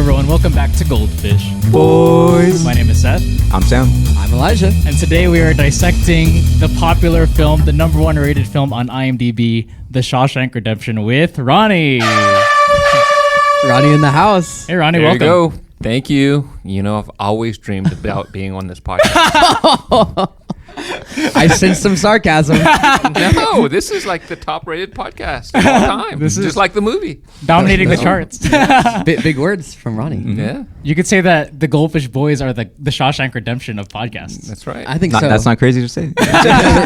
everyone, welcome back to Goldfish. Boys. My name is Seth. I'm Sam. I'm Elijah. And today we are dissecting the popular film, the number one rated film on IMDb, The Shawshank Redemption with Ronnie. Ronnie in the house. Hey Ronnie, There welcome. you go. Thank you. You know, I've always dreamed about being on this podcast. I sense some sarcasm. No, this is like the top-rated podcast of all time. This is- just like the movie. Dominating the charts. Big words from Ronnie. Yeah, You could say that the Goldfish Boys are the Shawshank Redemption of podcasts. that's right. I think so. That's not crazy to say.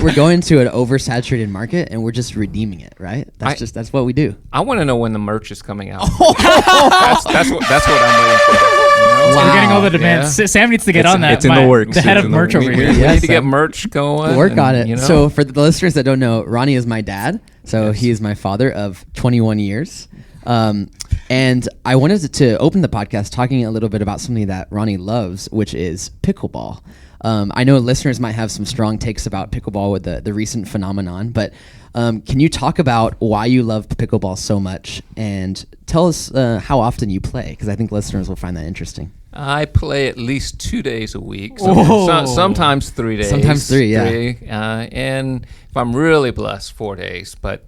We're going to an oversaturated market and we're just redeeming it, right? That's what we do. I want to know when the merch is coming out. that's what I'm waiting for. You know? So we're getting all the Wow. demands. Yeah. Sam needs to get on that. it's in the works. The head It's of in the merch works. over We here. need Yes, to get Sam. merch going. Work on it. You know? So for the listeners that don't know, Ronnie is my dad. So he is my father of 21 years. And I wanted to open the podcast talking a little bit about something that Ronnie loves, which is pickleball. I know listeners might have some strong takes about pickleball with the recent phenomenon, but can you talk about why you love pickleball so much and tell us how often you play? Because I think listeners will find that interesting. I play at least 2 days a week. Whoa. Sometimes 3 days. Sometimes three, yeah. And if I'm really blessed, 4 days. But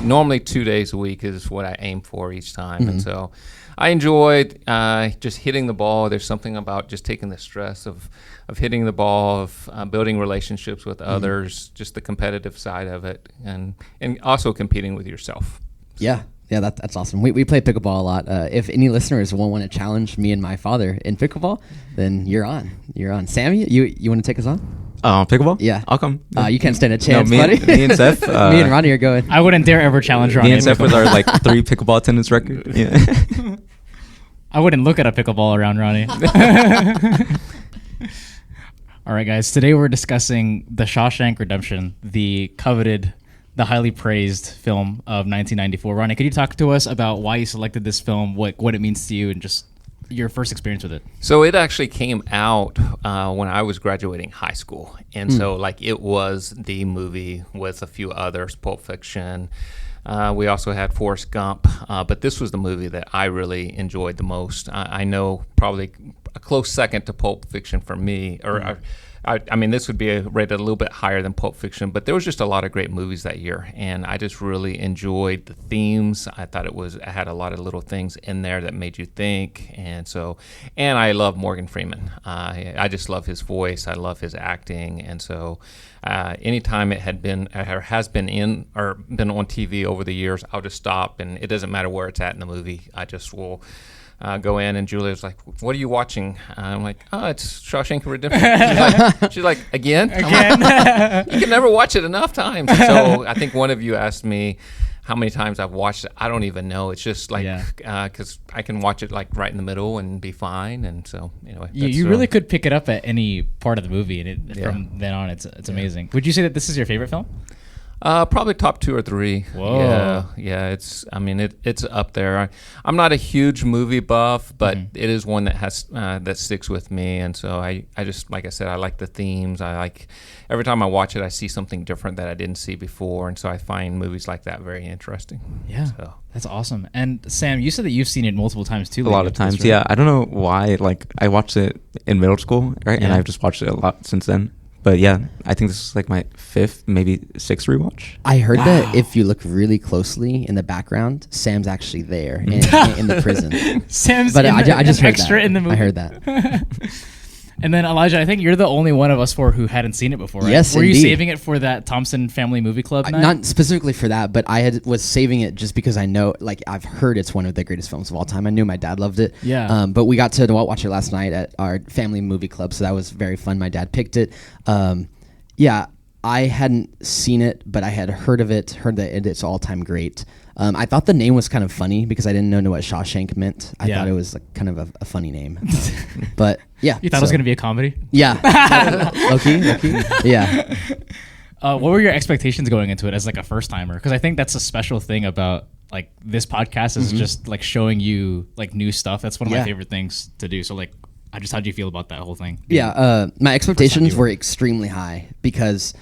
normally 2 days a week is what I aim for each time. Mm-hmm. And so I enjoyed just hitting the ball. There's something about just taking the stress of hitting the ball, of building relationships with others, just the competitive side of it, and also competing with yourself. Yeah, that's awesome. We play pickleball a lot. If any listeners will want to challenge me and my father in pickleball, then you're on. Sam, you want to take us on? Pickleball? Yeah. I'll come. You can't stand a chance, me, buddy. me and Seth. Me and Ronnie are going. I wouldn't dare ever challenge Ronnie. Me and in Seth with pickleball. our like 3 pickleball attendance record. Yeah. I wouldn't look at a pickleball around Ronnie. All right, guys. Today we're discussing The Shawshank Redemption, the coveted, the highly praised film of 1994. Ronnie, could you talk to us about why you selected this film, what it means to you, and just your first experience with it? So it actually came out when I was graduating high school. And so like it was the movie with a few others, Pulp Fiction. We also had Forrest Gump. But this was the movie that I really enjoyed the most. I know probably a close second to Pulp Fiction for me. I mean, this would be rated a little bit higher than Pulp Fiction, but there was just a lot of great movies that year, and I just really enjoyed the themes. I thought it had a lot of little things in there that made you think, and I love Morgan Freeman. I just love his voice. I love his acting, and so anytime it had been or has been in or been on TV over the years, I'll just stop, and it doesn't matter where it's at in the movie. I just will go in, and Julia's like, "What are you watching?" I'm like, "Oh, it's Shawshank Redemption." She's like, "Again?" I'm like, you can never watch it enough times. So I think one of you asked me how many times I've watched it. I don't even know. It's just like because I can watch it like right in the middle and be fine. And so anyway, You really could pick it up at any part of the movie, and from then on, it's amazing. Would you say that this is your favorite film? Probably top 2 or 3. Whoa. Yeah. It's up there. I'm not a huge movie buff, but it is one that has that sticks with me. And so I just, like I said, I like the themes. I like every time I watch it, I see something different that I didn't see before, and so I find movies like that very interesting. Yeah, So. that's awesome. And Sam, you said that you've seen it multiple times too. A lot of times. Yeah. I don't know why. Like I watched it in middle school, right? And I've just watched it a lot since then. But yeah, I think this is like my 5th, maybe 6th rewatch. I heard that if you look really closely in the background, Sam's actually there in the prison. Sam's But I just heard extra that. in the movie. I heard that. And then Elijah, I think you're the only one of us 4 who hadn't seen it before, right? Yes, Were you indeed. saving it for that Thompson Family Movie Club night? Not specifically for that, but I was saving it just because I know, like, I've heard it's one of the greatest films of all time. I knew my dad loved it. Yeah. But we got to watch it last night at our family movie club, so that was very fun. My dad picked it. Yeah, I hadn't seen it, but I had heard of it, heard that it's all-time great. I thought the name was kind of funny because I didn't know what Shawshank meant. I thought it was like kind of a funny name. But yeah. You thought it was going to be a comedy? Yeah. Low-key. Yeah. What were your expectations going into it as like a first timer? Because I think that's a special thing about like this podcast is just like showing you like new stuff. That's one of my favorite things to do. So like, how'd you feel about that whole thing? Yeah. My expectations were extremely high because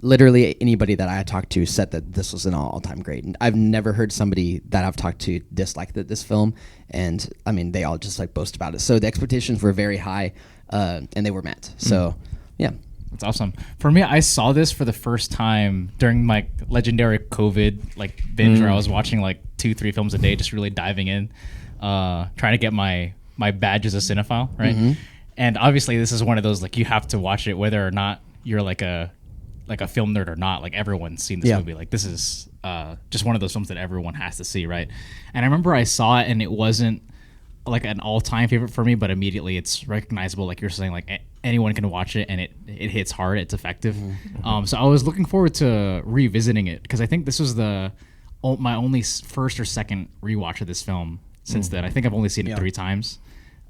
literally anybody that I talked to said that this was an all-time great. And I've never heard somebody that I've talked to dislike this film. And I mean, they all just like boast about it. So the expectations were very high, and they were met. So yeah. That's awesome. For me, I saw this for the first time during my legendary COVID like binge where I was watching like 2-3 films a day, just really diving in, trying to get my badge as a cinephile, right? And obviously, this is one of those like you have to watch it whether or not you're like a film nerd or not. Like everyone's seen this movie. Like this is just one of those films that everyone has to see, right? And I remember I saw it and it wasn't like an all-time favorite for me, but immediately it's recognizable. Like you're saying, like anyone can watch it and it hits hard. It's effective. So I was looking forward to revisiting it because I think this was my only first or second rewatch of this film since then. I think I've only seen it 3 times.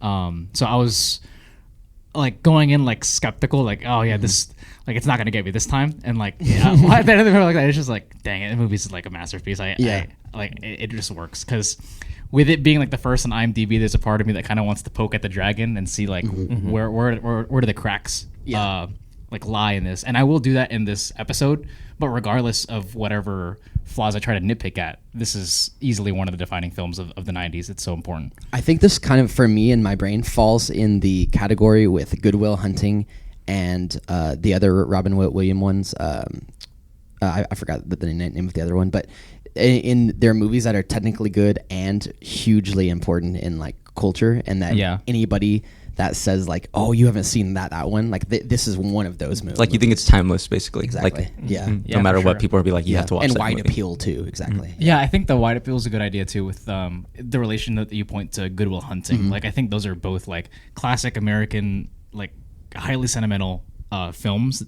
So I was like going in like skeptical, like, oh yeah, this like it's not gonna get me this time, and like at the end of the movie like that, it's just like, dang it, the movie's like a masterpiece. I like it just works because with it being like the first on IMDb, there's a part of me that kind of wants to poke at the dragon and see like where do the cracks like lie in this, and I will do that in this episode. But regardless of whatever flaws I try to nitpick at, this is easily one of the defining films of the 90s. It's so important. I think this kind of, for me in my brain, falls in the category with Good Will Hunting and the other Robin Williams ones. I forgot the name of the other one, but in their movies that are technically good and hugely important in like culture, and that anybody that says like, oh, you haven't seen that one, like this is one of those movies. Like you think it's timeless, basically. Exactly. Like, no matter what, people will be like, you have to watch and that wide movie. appeal too. Exactly. Yeah, I think the wide appeal is a good idea too with the relation that you point to Good Will Hunting. Like I think those are both like classic American, like highly sentimental films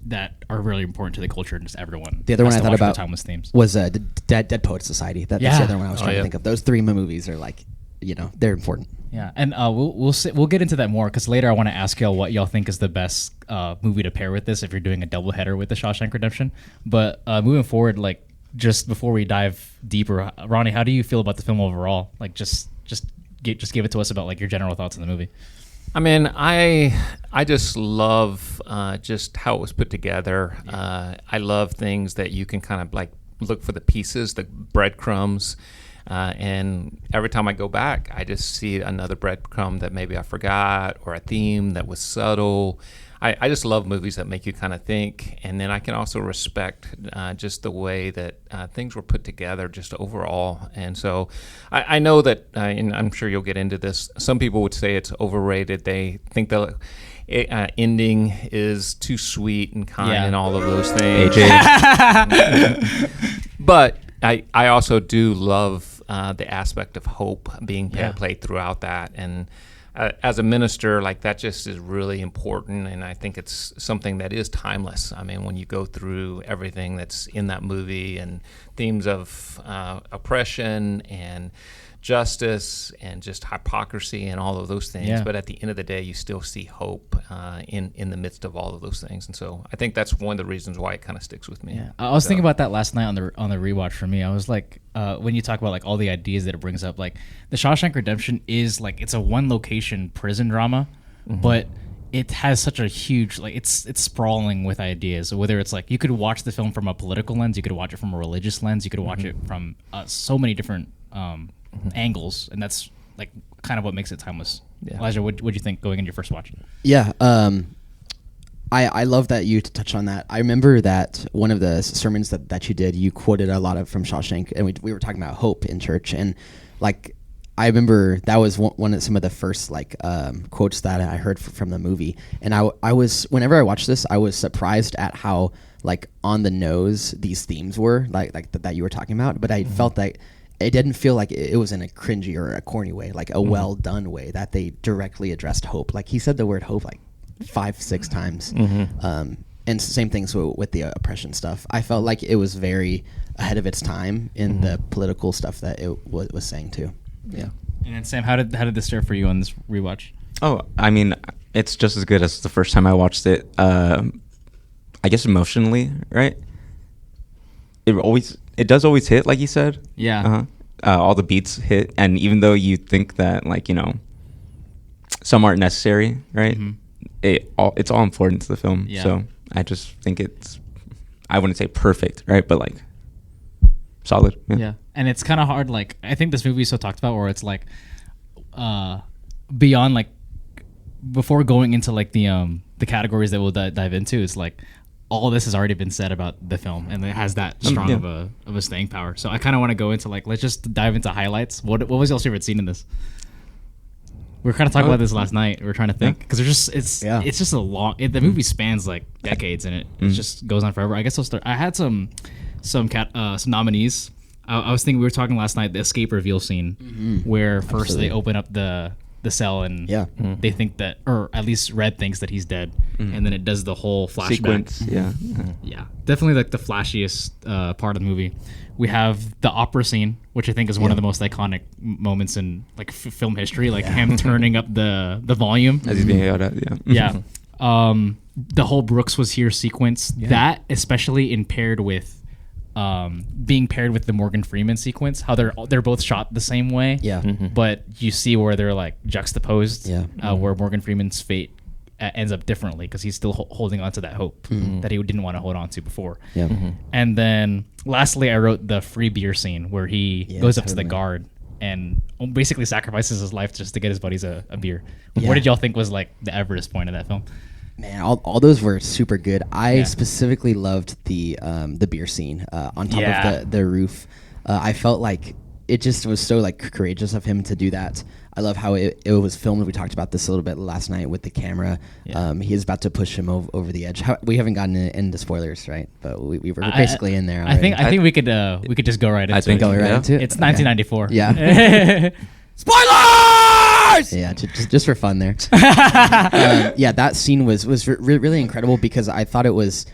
that are really important to the culture and just everyone. The other one I thought about timeless themes was Dead Poets Society. That's the other one I was trying to think of. Those 3 movies are like, they're important. Yeah, and we'll get into that more because later I want to ask y'all what y'all think is the best movie to pair with this if you're doing a doubleheader with the Shawshank Redemption. But moving forward, like just before we dive deeper, Ronnie, how do you feel about the film overall? Like just give it to us about like your general thoughts on the movie. I mean, I just love just how it was put together. I love things that you can kind of like look for the pieces, the breadcrumbs. And every time I go back, I just see another breadcrumb that maybe I forgot, or a theme that was subtle. I just love movies that make you kind of think. And then I can also respect just the way that things were put together just overall. And so I know that, and I'm sure you'll get into this, some people would say it's overrated. They think the ending is too sweet and kind and all of those things. But I also do love the aspect of hope being played throughout that. And as a minister, like that just is really important. And I think it's something that is timeless. I mean, when you go through everything that's in that movie and themes of oppression and justice and just hypocrisy and all of those things, but at the end of the day you still see hope in the midst of all of those things. And so I think that's one of the reasons why it kind of sticks with me. I was thinking about that last night on the rewatch. For me, I was like, when you talk about like all the ideas that it brings up, like the Shawshank Redemption is like, it's a one location prison drama, but it has such a huge, like it's sprawling with ideas. So whether it's like you could watch the film from a political lens, you could watch it from a religious lens, you could watch it from so many different angles, and that's like kind of what makes it timeless. Elijah, what'd you think going into your first watch? I love that you touched on that. I remember that one of the sermons that you did, you quoted a lot of from Shawshank, and we were talking about hope in church, and like I remember that was one of some of the first like quotes that I heard from the movie, and I was, whenever I watched this, I was surprised at how like on the nose these themes were like that you were talking about, but I felt like it didn't feel like it was in a cringy or a corny way, like a well done way, that they directly addressed hope. Like he said the word hope like 5-6 times. And same things with the oppression stuff. I felt like it was very ahead of its time in the political stuff that it was saying too. Yeah. And then Sam, how did this start for you on this rewatch? Oh, I mean, it's just as good as the first time I watched it. I guess emotionally, right? It does always hit, like you said. Yeah. All the beats hit, and even though you think that, like, some aren't necessary, right? It's all important to the film. Yeah. So I just think it's I wouldn't say perfect, right? But like solid. Yeah, and it's kind of hard. Like, I think this movie is so talked about, where it's like, beyond like, before going into like the categories that we'll dive into, it's like all this has already been said about the film, and it has that strong of a staying power. So I kind of want to go into like, let's just dive into highlights. What was y'all's favorite scene in this? We were kind of talking about this last night. We were trying to think because it's just a long. The movie spans like decades, and it just goes on forever. I guess I'll start. I had some nominees. I was thinking, we were talking last night, the escape reveal scene, where first they open up the cell and they think that, or at least Red thinks that he's dead, and then it does the whole flashback sequence. Yeah, definitely like the flashiest part of the movie. We have the opera scene, which I think is one of the most iconic moments in like film history, like him turning up the volume As he's being yelled at. The whole Brooks was here sequence, that especially being paired with the Morgan Freeman sequence, how they're both shot the same way, but you see where they're like juxtaposed, where Morgan Freeman's fate ends up differently because he's still holding on to that hope that he didn't want to hold on to before. And then lastly, I wrote the free beer scene where he goes up to the guard and basically sacrifices his life just to get his buddies a beer. What did y'all think was like the Everest point of that film? Man, all those were super good. I specifically loved the beer scene on top of the roof. I felt like it just was so like courageous of him to do that. I love how it was filmed. We talked about this a little bit last night with the camera. He is about to push him over the edge. We haven't gotten into spoilers, right? But we were basically in there. I think we could just go right into it. Go right into it. It's 1994. Yeah. Spoilers! Yeah, just for fun there. That scene was really incredible because I thought it was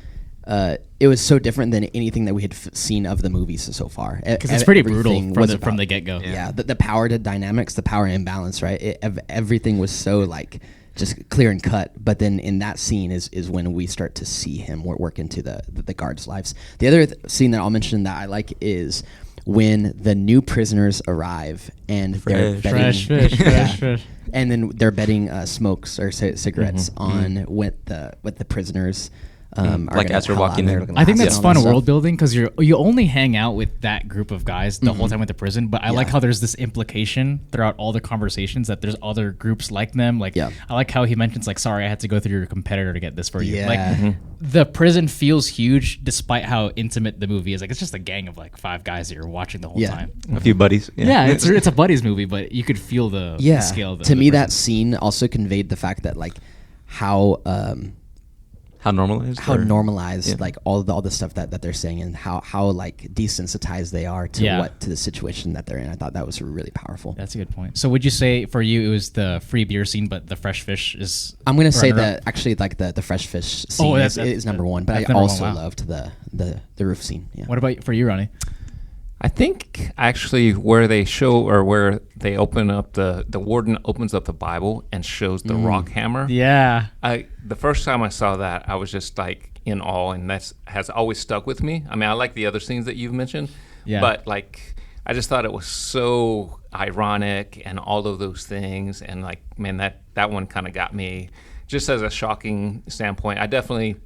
so different than anything that we had seen of the movies so far. Because it's pretty brutal from the get-go. Yeah, the power dynamics, the power imbalance, right? Everything was so like just clear and cut. But then in that scene is when we start to see him work into the guards' lives. The other scene that I'll mention that I like is when the new prisoners arrive and they're betting, fresh. And then they're betting smokes or cigarettes on what the prisoners like as we're walking there. I think that's fun world building because you only hang out with that group of guys the whole time at the prison. But I like how there's this implication throughout all the conversations that there's other groups like them. Like I like how he mentions like, sorry, I had to go through your competitor to get this for you. Like the prison feels huge despite how intimate the movie is. Like it's just a gang of like 5 guys that you're watching the whole time. A few buddies. It's a buddies movie, but you could feel the scale of the To me, prison. that scene also conveyed the fact that like how normalized like all the stuff that they're saying and how like desensitized they are to the situation that they're in. I thought that was really powerful. That's a good point. So would you say for you it was the free beer scene, but the fresh fish is? I'm gonna say that actually like the fresh fish scene is number one, but I also loved the roof scene. Yeah. What about for you, Ronnie? I think actually where they show or where they open up the warden opens up the Bible and shows the rock hammer. Yeah. The first time I saw that, I was just like in awe, and that has always stuck with me. I mean, I like the other scenes that you've mentioned, but like I just thought it was so ironic and all of those things, and like man, that one kind of got me just as a shocking standpoint. I definitely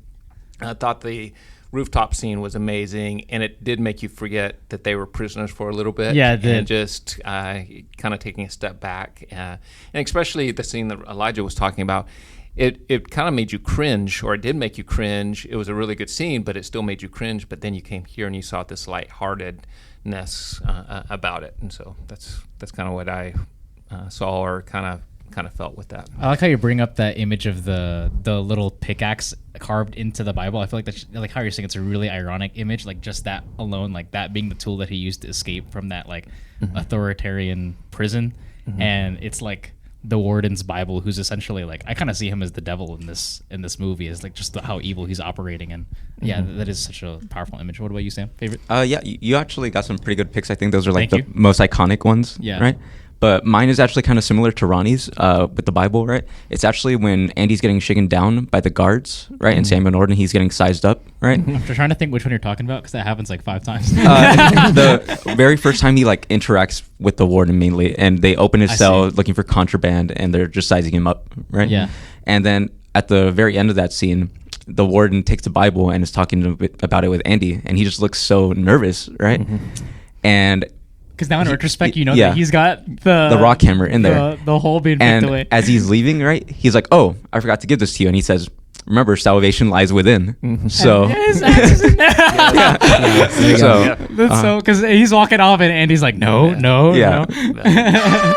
thought the rooftop scene was amazing, and it did make you forget that they were prisoners for a little bit. Yeah, it did. And just kind of taking a step back, and especially the scene that Elijah was talking about. It kind of made you cringe, or it did make you cringe. It was a really good scene, but it still made you cringe. But then you came here and you saw this lightheartedness about it, and so that's kind of what I saw or kind of felt with that. I like how you bring up that image of the little pickaxe carved into the Bible. I feel like that's like how you're saying it's a really ironic image, like just that alone, like that being the tool that he used to escape from that like authoritarian prison. And it's like the warden's Bible, who's essentially like, I kind of see him as the devil in this movie, is like just how evil he's operating. And that is such a powerful image. What about you, Sam? Favorite? You actually got some pretty good picks. I think those are like Thank the you. most iconic ones. Yeah. Right. But mine is actually kind of similar to Ronnie's with the Bible, right? It's actually when Andy's getting shaken down by the guards, right? And Samuel Norton, he's getting sized up, right? I'm trying to think which one you're talking about because that happens like 5 times. The very first time he like interacts with the warden mainly, and they open his cell looking for contraband, and they're just sizing him up, right? Yeah. And then at the very end of that scene, the warden takes the Bible and is talking about it with Andy, and he just looks so nervous, right? And because now in retrospect, you know yeah. that he's got the rock hammer in there, the hole being picked and away. as he's leaving, right, he's like, "Oh, I forgot to give this to you," and he says, "Remember, salvation lies within." So, His axe is in there. so, That's so because he's walking off and Andy's like, no, Yeah. no.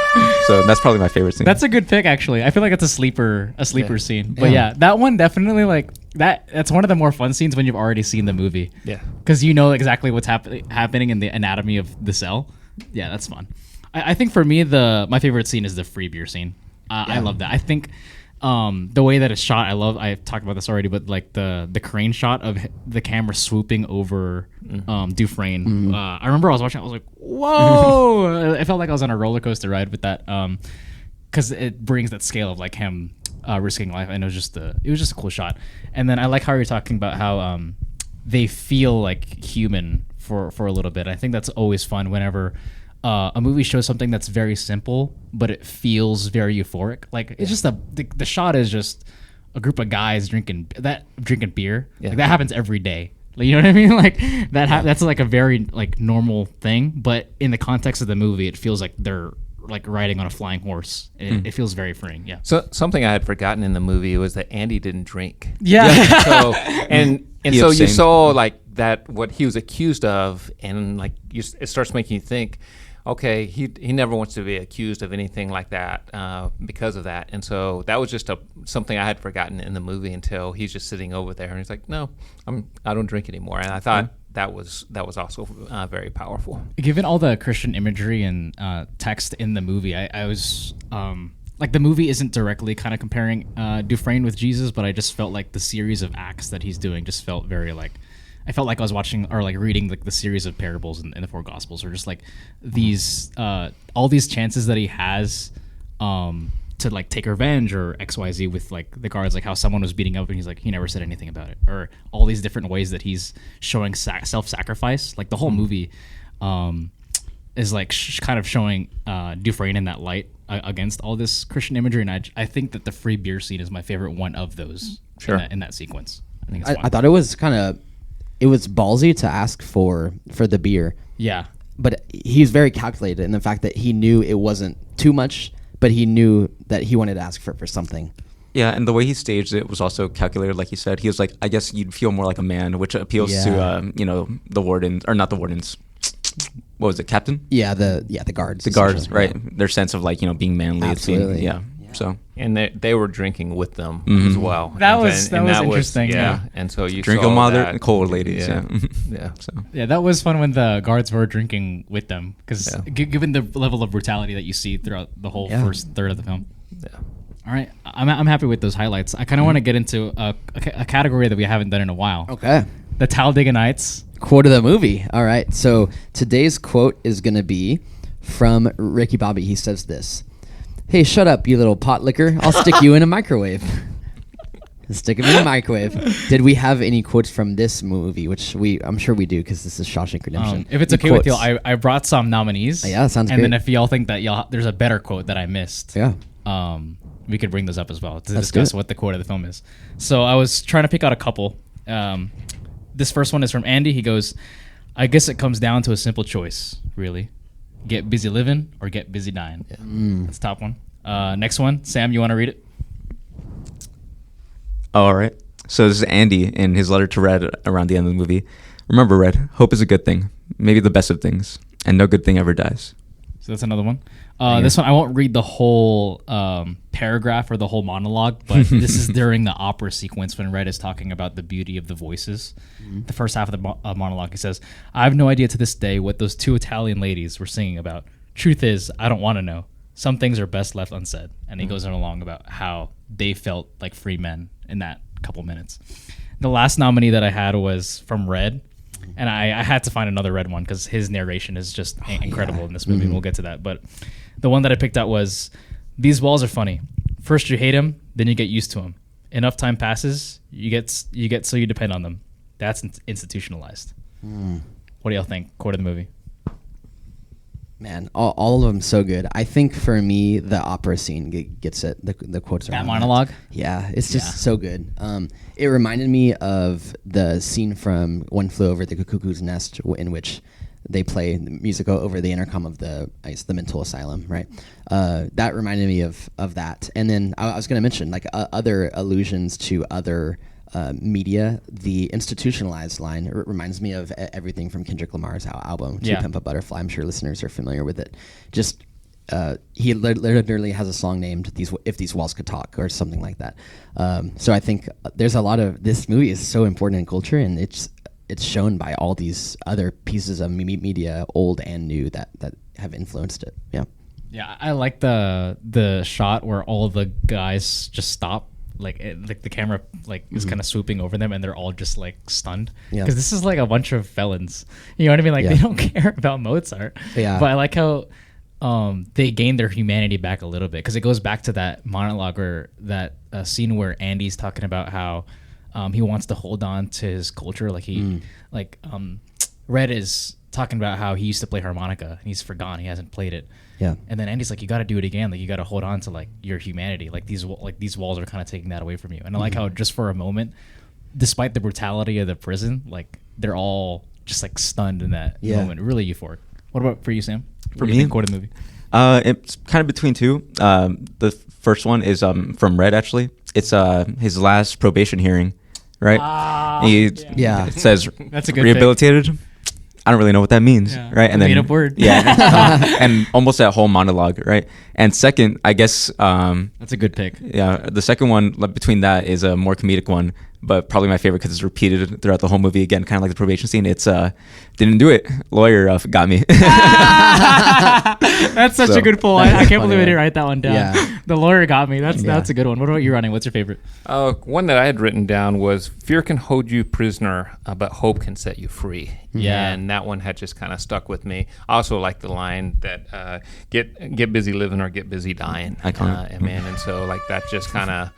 so that's probably my favorite scene. That's a good pick, actually. I feel like it's a sleeper scene. But Yeah. yeah, that one definitely like that. That's one of the more fun scenes when you've already seen the movie. Yeah. because you know exactly what's happening in the anatomy of the cell. Yeah, that's fun. I think for me, my favorite scene is the free beer scene. I love that. I think the way that it's shot, I've talked about this already, but like the crane shot of the camera swooping over Dufresne. I remember I was watching, I was like, whoa! I felt like I was on a roller coaster ride with that, because it brings that scale of like him risking life, and it was just a cool shot. And then I like how you're talking about how they feel like human for a little bit. I think that's always fun whenever a movie shows something that's very simple, but it feels very euphoric. Like it's just the shot is just a group of guys drinking beer. Yeah. Like that happens every day. Like, you know what I mean? Like that's like a very like normal thing, but in the context of the movie, it feels like they're like riding on a flying horse. It feels very freeing. Yeah. So something I had forgotten in the movie was that Andy didn't drink. Yeah. So and He so you abstained. saw like that what he was accused of, and like it starts making you think, okay, he never wants to be accused of anything like that because of that. And so that was just something I had forgotten in the movie until he's just sitting over there and he's like, no, I don't drink anymore. And I thought that was also very powerful. Given all the Christian imagery and text in the movie, I was like, the movie isn't directly kind of comparing Dufresne with Jesus, but I just felt like the series of acts that he's doing just felt very like, I felt like I was watching or like reading like the series of parables in the four gospels, or just like these all these chances that he has to like take revenge or XYZ with like the guards, like how someone was beating up and he's like, he never said anything about it, or all these different ways that he's showing self-sacrifice. Like the whole movie is like kind of showing Dufresne in that light against all this Christian imagery, and I think that the free beer scene is my favorite one of those. Sure. In that sequence. I think it's fun. I thought it was ballsy to ask for the beer. Yeah. But he's very calculated in the fact that he knew it wasn't too much, but he knew that he wanted to ask for something. Yeah, and the way he staged it was also calculated, like you said. He was like, I guess you'd feel more like a man, which appeals to, the wardens, or not the wardens. What was it, captain? Yeah, the guards. The guards, essentially. right. Yeah. Their sense of like, being manly. Absolutely. Yeah. So And they were drinking with them as well. That And was interesting, yeah. And so you drink saw them while they're that. cold, ladies. Yeah. Yeah. Yeah. So Yeah, that was fun when the guards were drinking with them, because Yeah. given the level of brutality that you see throughout the whole first third of the film. Yeah. All right, I'm happy with those highlights. I kind of want to get into a category that we haven't done in a while. Okay. The Talladega Nights. Quote of the movie. All right. So today's quote is going to be from Ricky Bobby. He says this: "Hey, shut up, you little pot licker. I'll stick you in a microwave." Stick him in a microwave. Did we have any quotes from this movie? Which I'm sure we do, because this is Shawshank Redemption. If it's Any okay with you, quotes? I brought some nominees. Yeah, sounds and great. then if y'all think that there's a better quote that I missed, Yeah. we could bring those up as well to Let's discuss do it. what the quote of the film is. So I was trying to pick out a couple. This first one is from Andy. He goes, "I guess it comes down to a simple choice, really. Get busy living or get busy dying." Yeah. That's the top one. Next one, Sam, you want to read it? all right. So this is Andy in his letter to Red around the end of the movie. Remember, Red, hope is a good thing, maybe the best of things, and no good thing ever dies. So that's another one. This one, I won't read the whole paragraph or the whole monologue, but this is during the opera sequence when Red is talking about the beauty of the voices. The first half of the monologue, he says, "I have no idea to this day what those two Italian ladies were singing about. Truth is, I don't want to know. Some things are best left unsaid." And he goes on along about how they felt like free men in that couple minutes. The last nominee that I had was from Red. And I had to find another Red one because his narration is just incredible in this movie. And we'll get to that. But the one that I picked out was, "These walls are funny. First you hate them, then you get used to them. Enough time passes, you get so you depend on them. That's institutionalized." What do y'all think? Quote of the movie. Man, all of them so good. I think for me, the opera scene gets it. The quotes are That on monologue? Yeah, it's just so good. It reminded me of the scene from One Flew Over the Cuckoo's Nest, in which they play the music over the intercom of the mental asylum, right? That reminded me of that. And then I was going to mention like other allusions to other media. The institutionalized line reminds me of everything from Kendrick Lamar's album To Pimp a Butterfly. I'm sure listeners are familiar with it. Just he literally has a song named If These Walls Could Talk or something like that. So I think there's a lot of, this movie is so important in culture, and it's shown by all these other pieces of media, old and new, that have influenced it. Yeah, I like the shot where all the guys just stop, like the camera is kind of swooping over them, and they're all just like stunned. Because this is like a bunch of felons. You know what I mean? Like they don't care about Mozart. Yeah. But I like how they gain their humanity back a little bit, because it goes back to that monologue or that scene where Andy's talking about how he wants to hold on to his culture. Like Red is talking about how he used to play harmonica and he's forgotten, he hasn't played it. Yeah. And then Andy's like, you got to do it again. Like you got to hold on to like your humanity. Like these walls are kind of taking that away from you. And I like how just for a moment, despite the brutality of the prison, like they're all just like stunned in that moment. Really euphoric. What about for you, Sam? For me, quote of the movie. It's kind of between two. The first one is from Red, actually. It's his last probation hearing, right? It says That's a good rehabilitated. Pick. I don't really know what that means, right? And then made up word. Yeah, and almost that whole monologue, right? And second, I guess that's a good pick. Yeah, the second one between that is a more comedic one, but probably my favorite because it's repeated throughout the whole movie again, kind of like the probation scene. It's didn't do it. Lawyer got me. That's such a good pull. I can't believe I didn't write that one down. Yeah. The lawyer got me. That's a good one. What about you, Ronnie? What's your favorite? One that I had written down was fear can hold you prisoner, but hope can set you free. Yeah. And that one had just kind of stuck with me. I also like the line that get busy living or get busy dying. And so like that just kind of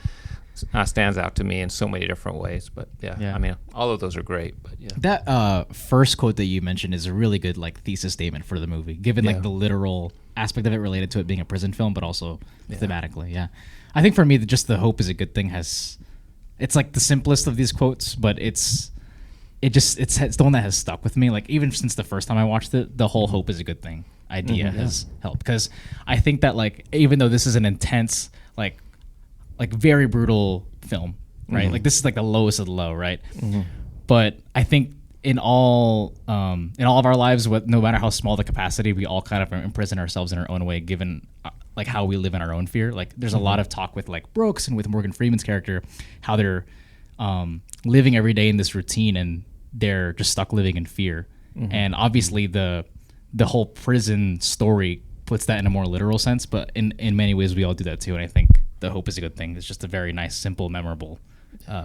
stands out to me in so many different ways. But I mean, all of those are great. But that first quote that you mentioned is a really good like thesis statement for the movie, given like the literal aspect of it related to it being a prison film, but also thematically. Yeah, I think for me, just the hope is a good thing it's like the simplest of these quotes, but it's the one that has stuck with me. Like even since the first time I watched it, the whole hope is a good thing idea has helped, because I think that like even though this is an intense like very brutal film, right? Like this is like the lowest of the low, right? But I think in all of our lives, no matter how small the capacity, we all kind of imprison ourselves in our own way, given like how we live in our own fear. Like there's a lot of talk with like Brooks and with Morgan Freeman's character, how they're living every day in this routine and they're just stuck living in fear. And obviously the whole prison story puts that in a more literal sense, but in many ways we all do that too. And I think the hope is a good thing. It's just a very nice, simple, memorable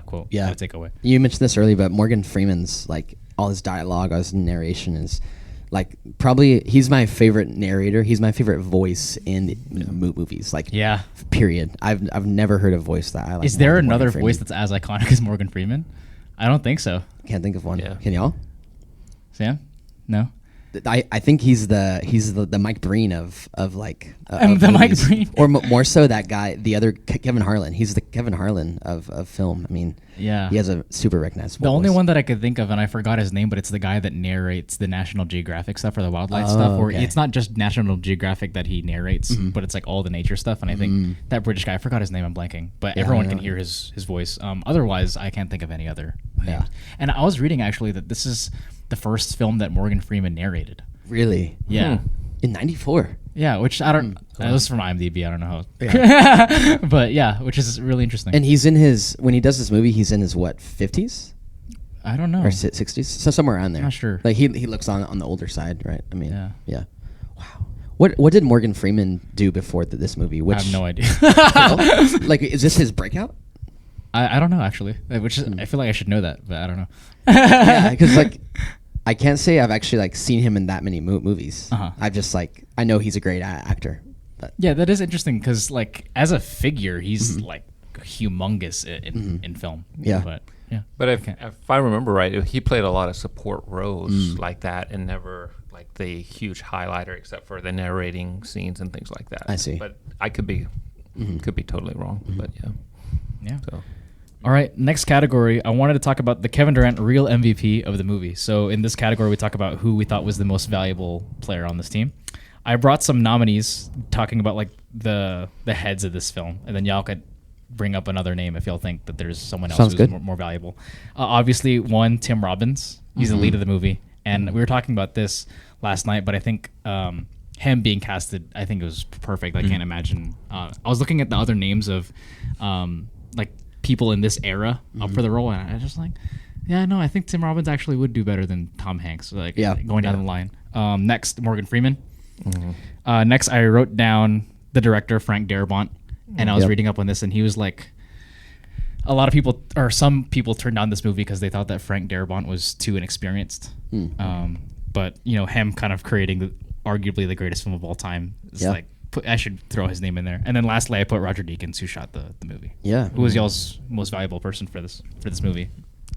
quote to take away. You mentioned this earlier, but Morgan Freeman's like all his dialogue, all his narration is like probably he's my favorite narrator. He's my favorite voice in movies. Like period. I've never heard a voice that I like. Is there another voice that's as iconic as Morgan Freeman? I don't think so. Can't think of one. Can y'all? Sam? No. I think he's the Mike Breen of like the Mike Breen, or more so that guy, the other Kevin Harlan. He's the Kevin Harlan of film. I mean, he has a super recognizable. The only voice. one that I could think of, and I forgot his name, but it's the guy that narrates the National Geographic stuff or the wildlife stuff. Or it's not just National Geographic that he narrates, but it's like all the nature stuff. And I think that British guy, I forgot his name, I'm blanking, but everyone can hear his voice. Otherwise, I can't think of any other names. And I was reading actually that this is the first film that Morgan Freeman narrated. Really? Yeah. In '94. Yeah, which I don't. That was from IMDb. I don't know how. But which is really interesting. And when he does this movie, he's in his what 50s? I don't know. Or 60s, so somewhere around there. Not sure. Like he looks on the older side, right? I mean, yeah. Wow. What did Morgan Freeman do before this movie? I have no idea. Like, is this his breakout? I don't know actually. Which is, I feel like I should know that, but I don't know. Because like. I can't say I've actually like seen him in that many movies. I've just like I know he's a great actor. But yeah, that is interesting because like as a figure, he's like humongous in film. But if I remember right, he played a lot of support roles like that and never like the huge highlighter, except for the narrating scenes and things like that. I see. But I could be totally wrong. But yeah. Yeah. So. All right, next category. I wanted to talk about the Kevin Durant real MVP of the movie. So in this category, we talk about who we thought was the most valuable player on this team. I brought some nominees talking about like the heads of this film, and then y'all could bring up another name if y'all think that there's someone else Sounds who's good. more valuable. Obviously, one, Tim Robbins. He's the lead of the movie, and we were talking about this last night, but I think him being casted, I think it was perfect. I can't imagine. I was looking at the other names of like people in this era up for the role, and I was just like, yeah, no, I think Tim Robbins actually would do better than Tom Hanks. Like, going down the line. Next, Morgan Freeman. Next, I wrote down the director, Frank Darabont, and I was reading up on this, and he was like, a lot of people, or some people, turned down this movie because they thought that Frank Darabont was too inexperienced. But him kind of creating arguably the greatest film of all time is like, I should throw his name in there. And then lastly, I put Roger Deakins, who shot the movie. Yeah. Who was y'all's most valuable person for this movie?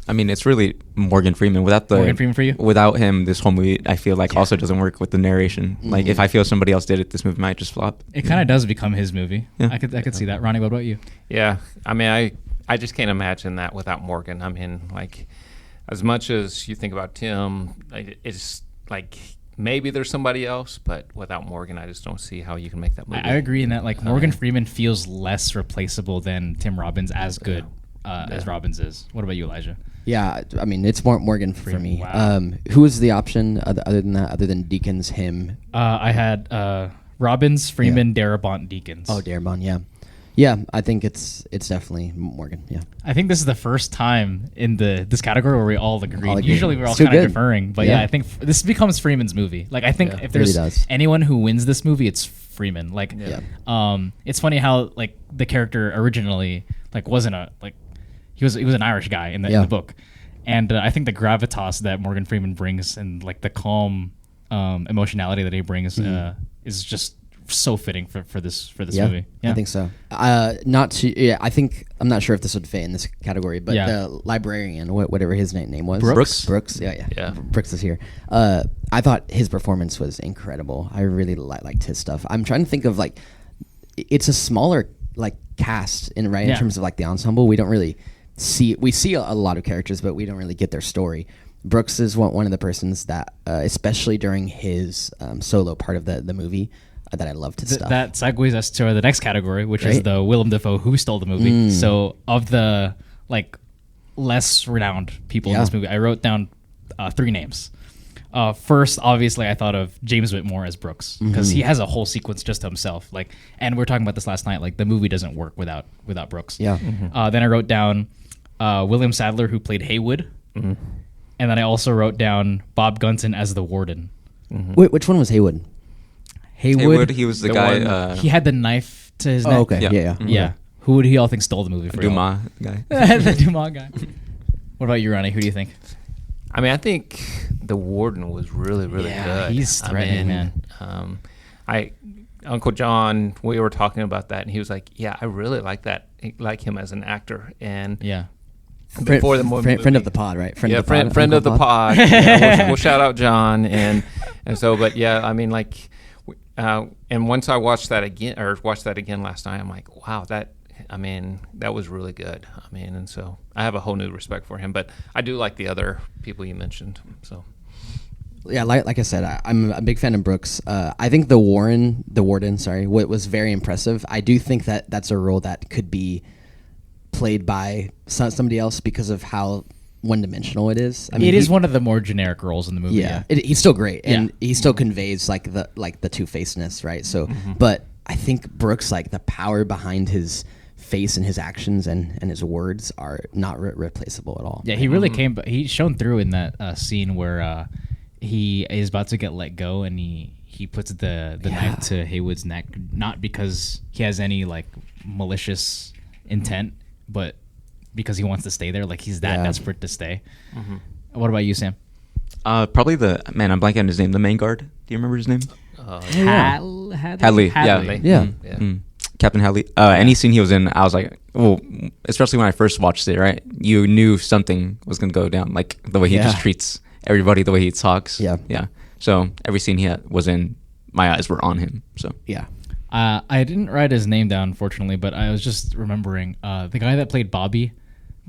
I mean, it's really Morgan Freeman. Morgan Freeman for you? Without him, this whole movie, I feel like also doesn't work with the narration. Like, if I feel somebody else did it, this movie might just flop. It kind of does become his movie. Yeah. I could see that. Ronnie, what about you? Yeah. I mean, I just can't imagine that without Morgan. I mean, like, as much as you think about Tim, it's like, maybe there's somebody else, but without Morgan, I just don't see how you can make that movie. I agree in that, like, Morgan Freeman feels less replaceable than Tim Robbins, as good as Robbins is. What about you, Elijah? Yeah, I mean, it's Morgan for me. Wow. Who was the option other than that, other than Deakins, him? I had Robbins, Freeman, Darabont, Deakins. Oh, Darabont, yeah. Yeah, I think it's definitely Morgan. Yeah, I think this is the first time in this category where we all agreed. Usually we're all Still kind of good. deferring, but I think this becomes Freeman's movie. Like, I think if there's anyone who wins this movie, it's Freeman. Like, it's funny how like the character originally like wasn't a like he was an Irish guy in the book, and I think the gravitas that Morgan Freeman brings and like the calm emotionality that he brings is just so fitting for this movie. Yeah, I think so. I think I'm not sure if this would fit in this category, but the librarian, whatever his name was, Brooks. Yeah. Brooks is here. I thought his performance was incredible. I really liked his stuff. I'm trying to think of like, it's a smaller like cast in terms of like the ensemble. We don't really see a lot of characters, but we don't really get their story. Brooks is one of the persons that, especially during his solo part of the movie, that I loved his stuff. That segues us to the next category, which is the Willem Dafoe Who Stole the Movie. So of the like less renowned people in this movie, I wrote down 3 names. First, obviously, I thought of James Whitmore as Brooks because he has a whole sequence just to himself. Like, and we were talking about this last night. Like, the movie doesn't work without Brooks. Yeah. Then I wrote down William Sadler, who played Haywood, and then I also wrote down Bob Gunton as the warden. Wait, which one was Haywood? Haywood, he was the guy. He had the knife to his neck. Okay, yeah. Who would he all think stole the movie for? Dumas guy. The Dumas guy. What about you, Ronnie? Who do you think? I mean, I think the warden was really good. He's threatening, man. Uncle John, we were talking about that, and he was like, "Yeah, I really like him as an actor." And before the movie, friend of the pod, right? Friend of the pod. Yeah, we'll shout out John, and so, but yeah, I mean, like. And once I watched that again last night, I'm like, wow, that was really good. I mean, and so I have a whole new respect for him. But I do like the other people you mentioned. So yeah, like I said, I'm a big fan of Brooks. I think the warden, was very impressive. I do think that that's a role that could be played by somebody else because of how one-dimensional it is. I mean, it is one of the more generic roles in the movie. Yeah, he's still great, and he still conveys like the two-facedness, right? So, but I think Brooks, like the power behind his face and his actions and his words are not replaceable at all. Yeah, he really came. He shone through in that scene where he is about to get let go, and he puts the knife to Haywood's neck, not because he has any like malicious intent, but because he wants to stay there. Like, he's that desperate to stay. What about you, Sam? Probably I'm blanking on his name. The main guard. Do you remember his name? Hadley. Yeah. Captain Hadley. Any scene he was in, I was like, well, especially when I first watched it, right? You knew something was going to go down. Like, the way he just treats everybody, the way he talks. Yeah. So every scene he was in, my eyes were on him. So Yeah. I didn't write his name down, unfortunately, but I was just remembering the guy that played Bobby,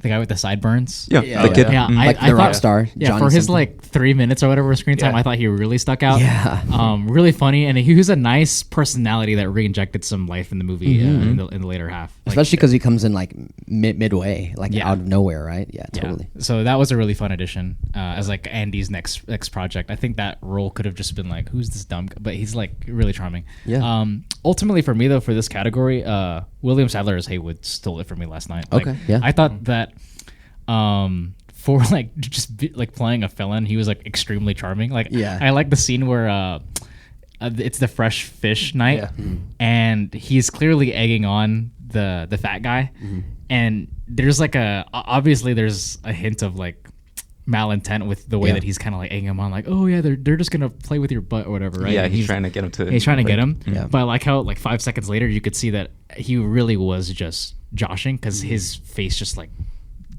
the guy with the sideburns. yeah, Yeah, the yeah. kid. Yeah, Mhm. I Like the rock thought- star. Yeah, Johnny for his something. like 3 minutes or whatever screen time, Yeah. I thought he really stuck out. Yeah. Really funny, and he was a nice personality that re-injected some life in the movie in the later half. Like, Especially because he comes in like midway, like Yeah. out of nowhere, right? Yeah, yeah. totally. So that was a really fun addition as like Andy's next project. I think that role could have just been like, who's this dumb guy? But he's like really charming. Yeah. Ultimately for me though, for this category, William Sadler as Haywood stole it for me last night. Like, Okay, yeah. I thought that for like like playing a felon, he was like extremely charming. Like Yeah. I like the scene where it's the fresh fish night, Yeah. and he's clearly egging on the fat guy, and there's like obviously there's a hint of like malintent with the way Yeah. that he's kind of like egging him on, like, oh yeah, they're just gonna play with your butt or whatever, right? Yeah, And he's trying to get him to. he's trying to get him. Yeah. But I like how like 5 seconds later you could see that he really was just joshing because his face just like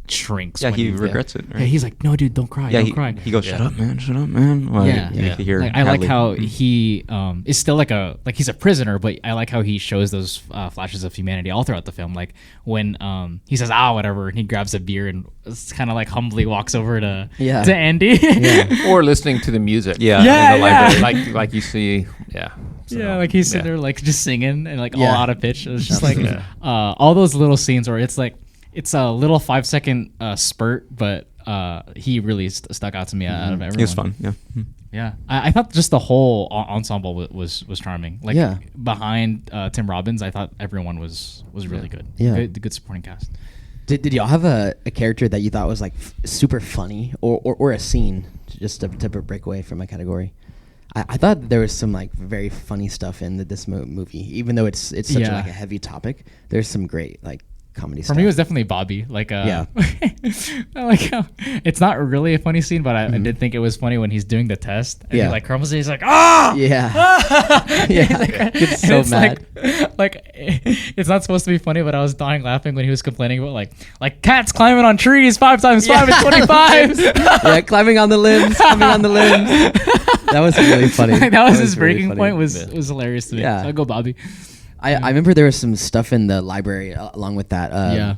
shrinks. Yeah, when he regrets it. Yeah, Right? he's like, no, dude, don't cry, Yeah, don't he, cry. he goes, shut up, man. Well, Yeah. you make it hear Like, I like Hadley. how he is still like he's a prisoner, but I like how he shows those flashes of humanity all throughout the film. Like when he says whatever, and he grabs a beer and kind of like humbly walks over to Andy. Or listening to the music. Yeah, Yeah, in the yeah. library. like you see. Yeah. So, Yeah, like he's sitting yeah. there like just singing and like all Yeah. out of pitch. It's just like all those little scenes where it's like it's a little 5 second spurt, but he really stuck out to me out of everyone. It was fun. Yeah. Yeah, I thought just the whole ensemble was charming. Like Yeah. behind Tim Robbins, I thought everyone was really good. Yeah. Good supporting cast. Did y'all have a character that you thought was like super funny or a scene just to break away from a category? I thought there was some like very funny stuff in this movie, even though it's such Yeah. like a heavy topic. There's some great like comedy For stuff. me, it was definitely Bobby. Like, Yeah. I like how it's not really a funny scene, but I did think it was funny when he's doing the test. And Yeah. he like crumbles it. He's like, ah! Yeah. Yeah. It's And so it's mad. like it's not supposed to be funny, but I was dying laughing when he was complaining about like cats climbing on trees 5 times 5 is 25. Yeah, climbing on the limbs. That was really funny. Like, that was his really breaking funny. point. Was hilarious to me. Yeah. So I'll go Bobby. I remember there was some stuff in the library along with that. Yeah.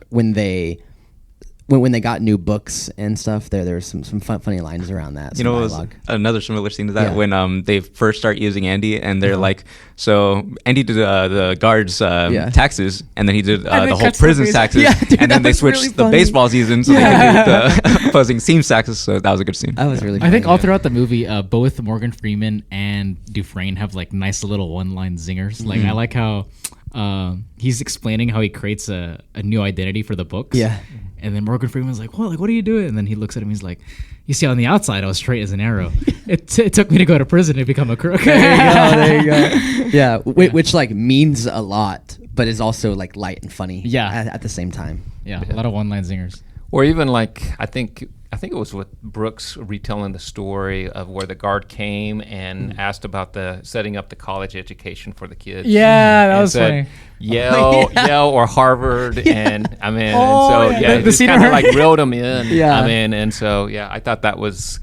When they got new books and stuff, there was some funny lines around that. You some know, it was dialogue. another similar scene to that Yeah. when they first start using Andy, and they're like, so Andy did the guards' Yeah. taxes, and then he did then the whole cuts the prison's base- taxes, Yeah, dude, and that then they was switched really the funny. baseball season so they could do the opposing team's taxes. So that was a good scene. That was really. I Funny. think all throughout the movie, both Morgan Freeman and Dufresne have like nice little one-line zingers. Like I like how he's explaining how he creates a new identity for the books. Yeah. And then Morgan Freeman's like, "What? Like, what are you doing?" And then he looks at him. He's like, "You see, on the outside, I was straight as an arrow. It took me to go to prison to become a crook." There you go. Yeah, which like means a lot, but is also like light and funny. Yeah. At the same time. Yeah, a lot of one-line zingers. Or even like I think it was with Brooks retelling the story of where the guard came and asked about the setting up the college education for the kids. Yeah, that and was said, funny. Yale or Harvard, and I mean, Oh, and so yeah. yeah, The it just scene kind of where- like reeled him in. Yeah. I mean, and so yeah, I thought that was.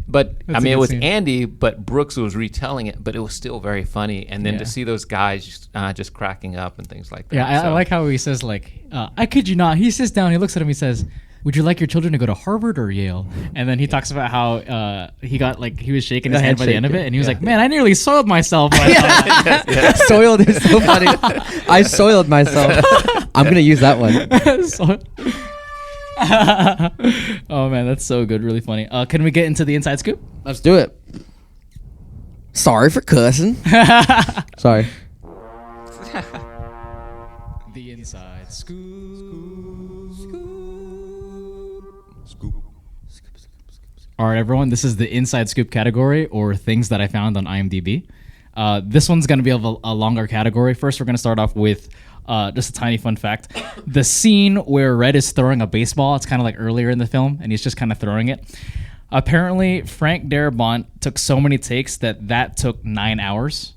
But That's I a mean, it good was scene. Andy, but Brooks was retelling it, but it was still very funny. And then Yeah. to see those guys just cracking up and things like that. Yeah, I So- like how he says like, "I kid you not." He sits down. He looks at him. He says, "Would you like your children to go to Harvard or Yale?" And then he talks about how he was shaking his The head by the end of handshake, it, and he was like, "Man, I nearly soiled myself." when I saw Soiled is so funny. I soiled myself. I'm gonna use that one. that." So- oh man, that's so good, really funny. Can we get into the inside scoop? Let's do it. Sorry for cussing. Sorry. The inside scoop. All right, everyone. This is the inside scoop category, or things that I found on IMDb. This one's going to be of a longer category. First, we're going to start off with just a tiny fun fact. The scene where Red is throwing a baseball, it's kind of like earlier in the film, and he's just kind of throwing it. Apparently, Frank Darabont took so many takes that took 9 hours.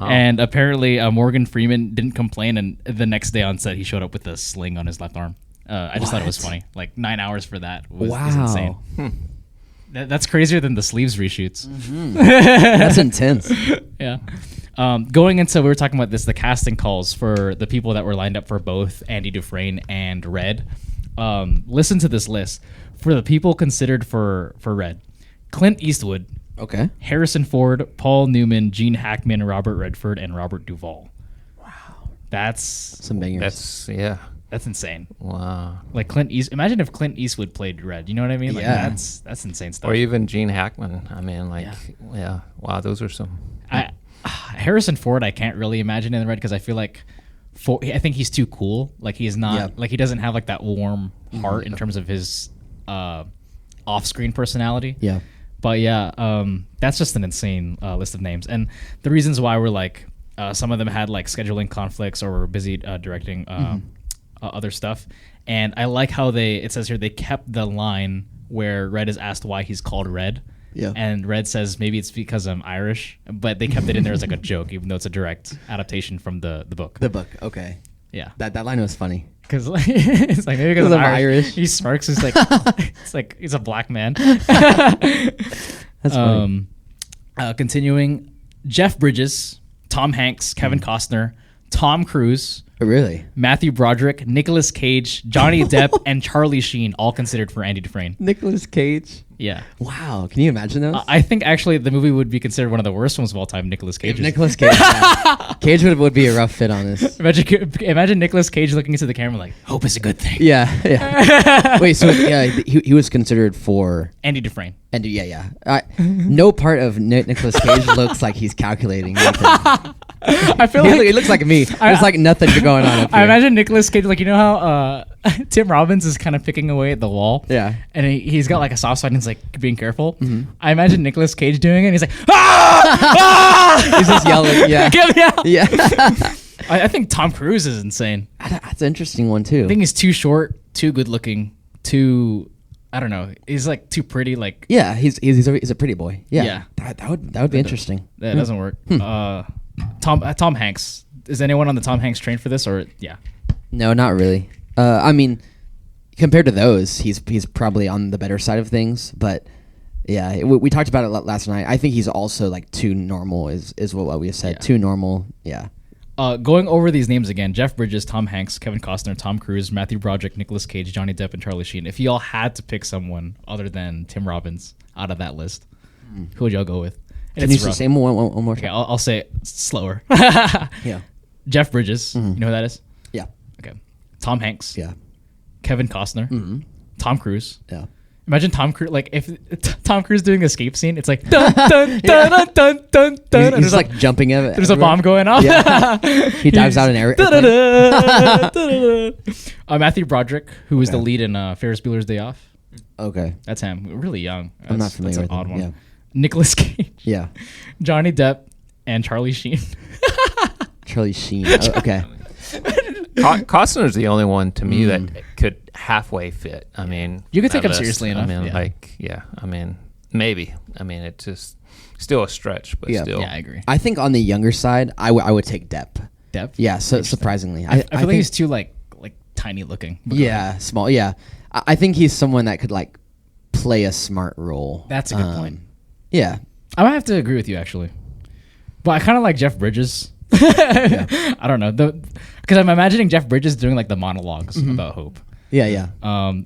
And apparently, Morgan Freeman didn't complain, and the next day on set, he showed up with a sling on his left arm. I just thought it was funny. Like 9 hours for that was is insane. That's crazier than the sleeves reshoots. That's intense. Yeah. Going into, we were talking about this, the casting calls for the people that were lined up for both Andy Dufresne and Red. Listen to this list. For the people considered for Red: Clint Eastwood, Okay. Harrison Ford, Paul Newman, Gene Hackman, Robert Redford, and Robert Duvall. Wow. That's Some bangers. that's insane. Wow. Like Imagine if Clint Eastwood played Red. You know what I mean? Like Yeah. that's insane stuff. Or even Gene Hackman. I mean, like, yeah. Wow, those are some. Harrison Ford, I can't really imagine in the Red because I feel like I think he's too cool. Like he's not like he doesn't have like that warm heart in terms of his off-screen personality. Yeah. But that's just an insane list of names, and the reasons why were like some of them had like scheduling conflicts or were busy directing other stuff. And I like how it says here they kept the line where Red is asked why he's called Red. Yeah. And Red says maybe it's because I'm Irish, but they kept it in there as like a joke, even though it's a direct adaptation from the book. The book. Okay. Yeah. That line was funny. Because it's like maybe because I'm Irish. He smirks. He's like, it's like he's a black man. That's funny. Continuing, Jeff Bridges, Tom Hanks, Kevin Costner, Tom Cruise, Oh, really? Matthew Broderick, Nicolas Cage, Johnny Depp, and Charlie Sheen, all considered for Andy Dufresne. Nicolas Cage. Yeah. Wow. Can you imagine those? I think actually the movie would be considered one of the worst ones of all time, Nicolas Cage. Nicolas Cage. Yeah. Cage would be a rough fit on this. Imagine Nicolas Cage looking into the camera like, hope is a good thing. Yeah. Yeah. Wait. So he was considered for Andy Dufresne. And yeah. No part of Nicolas Cage looks like he's calculating anything. I feel like It looks like me. There's like nothing going on up here. I imagine Nicolas Cage, like, you know how Tim Robbins is kind of picking away at the wall? Yeah. And he's got like a soft side and he's like being careful. I imagine Nicolas Cage doing it and he's like, ah! He's just yelling. Yeah. Get me out! Yeah. I think Tom Cruise is insane. That's an interesting one too. I think he's too short, too good looking, too, I don't know. He's like too pretty. Like, Yeah, he's a pretty boy. Yeah. Yeah. That would be interesting. that doesn't work. Tom Hanks. Is anyone on the Tom Hanks train for this, or yeah? No, not really. I mean, compared to those, he's probably on the better side of things. But yeah, we talked about it last night. I think he's also like too normal. Is what we said. Yeah. Too normal. Yeah. Going over these names again: Jeff Bridges, Tom Hanks, Kevin Costner, Tom Cruise, Matthew Broderick, Nicolas Cage, Johnny Depp, and Charlie Sheen. If y'all had to pick someone other than Tim Robbins out of that list, who would y'all go with? And Can you say one more Okay, time? I'll say it slower. Yeah. Jeff Bridges. You know who that is? Yeah. Okay. Tom Hanks. Yeah. Kevin Costner. Tom Cruise. Yeah. Imagine Tom Cruise, like if Tom Cruise doing the escape scene, it's like dun dun dun dun dun dun dun. He's like jumping at it. There's a bomb going off. Yeah. He dives out an air. Matthew Broderick, who was the lead in Ferris Bueller's Day Off. Okay. That's him. Really young. I'm not familiar That's with an odd him. one. Yeah. Nicolas Cage. Yeah. Johnny Depp and Charlie Sheen. Charlie Sheen. Oh, okay. Costner's the only one to me that could halfway fit. I mean, You could take that him seriously enough, I mean, yeah. I mean, maybe. I mean, it's just still a stretch, but Yeah. still. Yeah, I agree. I think on the younger side, I would take Depp. Depp. Yeah. So surprisingly, I feel like think he's too like tiny looking. But yeah, small. Yeah. I think he's someone that could like play a smart role. That's a good point. Yeah. I might have to agree with you actually, but I kind of like Jeff Bridges. I don't know because I'm imagining Jeff Bridges doing like the monologues about hope. Yeah. Yeah.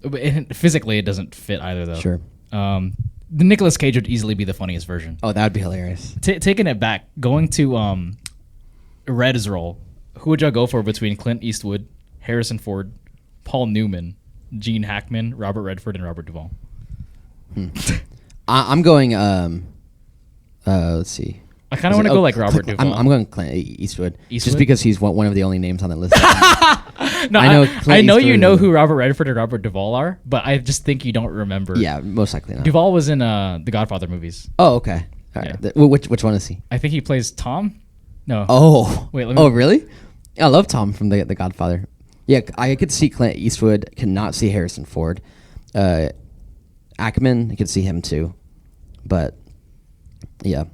But physically it doesn't fit either though. Sure. The Nicolas Cage would easily be the funniest version. Oh, that would be hilarious. Taking it back, going to Red's role, who would y'all go for between Clint Eastwood, Harrison Ford, Paul Newman, Gene Hackman, Robert Redford, and Robert Duvall? I'm going. Let's see. I kind of want to go like Robert Duvall. I'm going Clint Eastwood, Eastwood? just because he's one of the only names on that list. No, I know I know Clint you know Eastwood. who Robert Redford and Robert Duvall are, but I just think you don't remember. Yeah, most likely not. Duvall was in the Godfather movies. Oh, okay. All right. Yeah. Which one is he? I think he plays Tom. No. Oh, Wait, let me- Oh, really? I love Tom from the Godfather. Yeah, I could see Clint Eastwood. Cannot see Harrison Ford. Ackman, I could see him too, but yeah.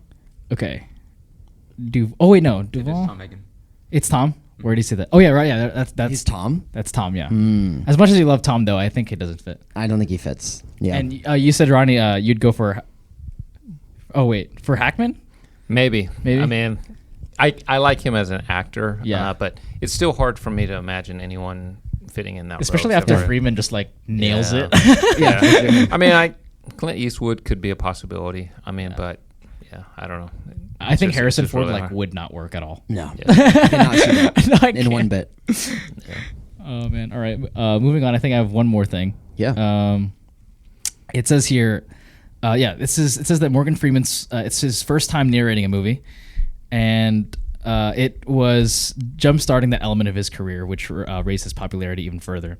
Okay. Oh wait, no, Duvall. It's Tom. Where did he say that? Oh yeah, right. Yeah, that's He's Tom. That's Tom. Yeah. As much as you love Tom, though, I think he doesn't fit. I don't think he fits. Yeah. And you said, Ronnie, you'd go for. Oh wait, for Hackman? Maybe. Maybe? I mean, I like him as an actor. Yeah. But it's still hard for me to imagine anyone fitting in that Especially role. after except for- Freeman just like nails Yeah. it. Yeah. I mean, Clint Eastwood could be a possibility. I mean, but yeah, I don't know. I think It's Harrison just Ford really like hard. would not work at all. No. I cannot see that No, I in one can't. bit. Oh man. All right. Moving on. I think I have one more thing. Yeah. It says here, it says that Morgan Freeman's it's his first time narrating a movie, and it was jump-starting that element of his career, which raised his popularity even further.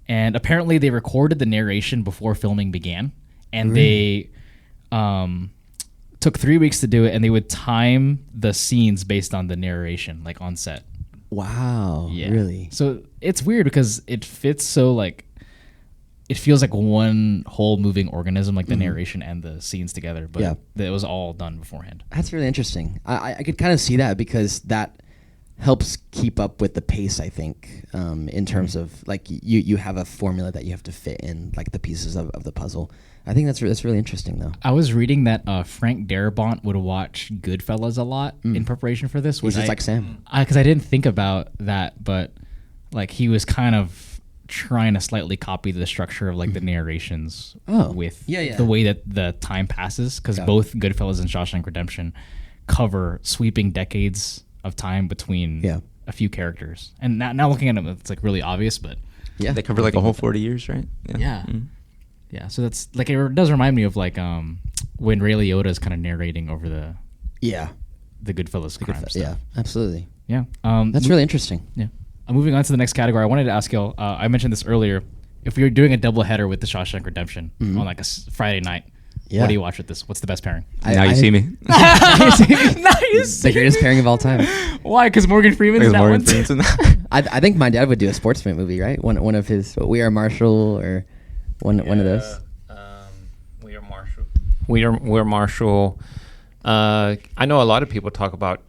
And apparently, they recorded the narration before filming began, and they took 3 weeks to do it, and they would time the scenes based on the narration, like on set. Wow. Yeah. Really? So it's weird because it fits so like it feels like one whole moving organism, like the narration and the scenes together. But Yeah. it was all done beforehand. That's really interesting. I could kind of see that because that helps keep up with the pace, I think, in terms of like you have a formula that you have to fit in like the pieces of the puzzle. I think that's really interesting though. I was reading that Frank Darabont would watch Goodfellas a lot in preparation for this. He's just like Sam. Because I didn't think about that, but like he was kind of trying to slightly copy the structure of like the narrations with the way that the time passes, because both Goodfellas and Shawshank Redemption cover sweeping decades of time between a few characters. And now looking at them, it's like really obvious, but Yeah. They cover like a whole 40 years, right? yeah. Yeah, so that's like it does remind me of like when Ray Liotta is kind of narrating over the Goodfellas crime stuff. Yeah, absolutely. Yeah. That's really interesting. Yeah. Moving on to the next category, I wanted to ask y'all. I mentioned this earlier. If we were doing a double header with the Shawshank Redemption on like a Friday night, what do you watch with this? What's the best pairing? Now you see me. The greatest pairing of all time. Why? Because Morgan Freeman's in that Morgan one. Freeman's in that. I think my dad would do a sportsman movie, right? One of his We Are Marshall or one of those. We are Marshall. We're Marshall. I know a lot of people talk about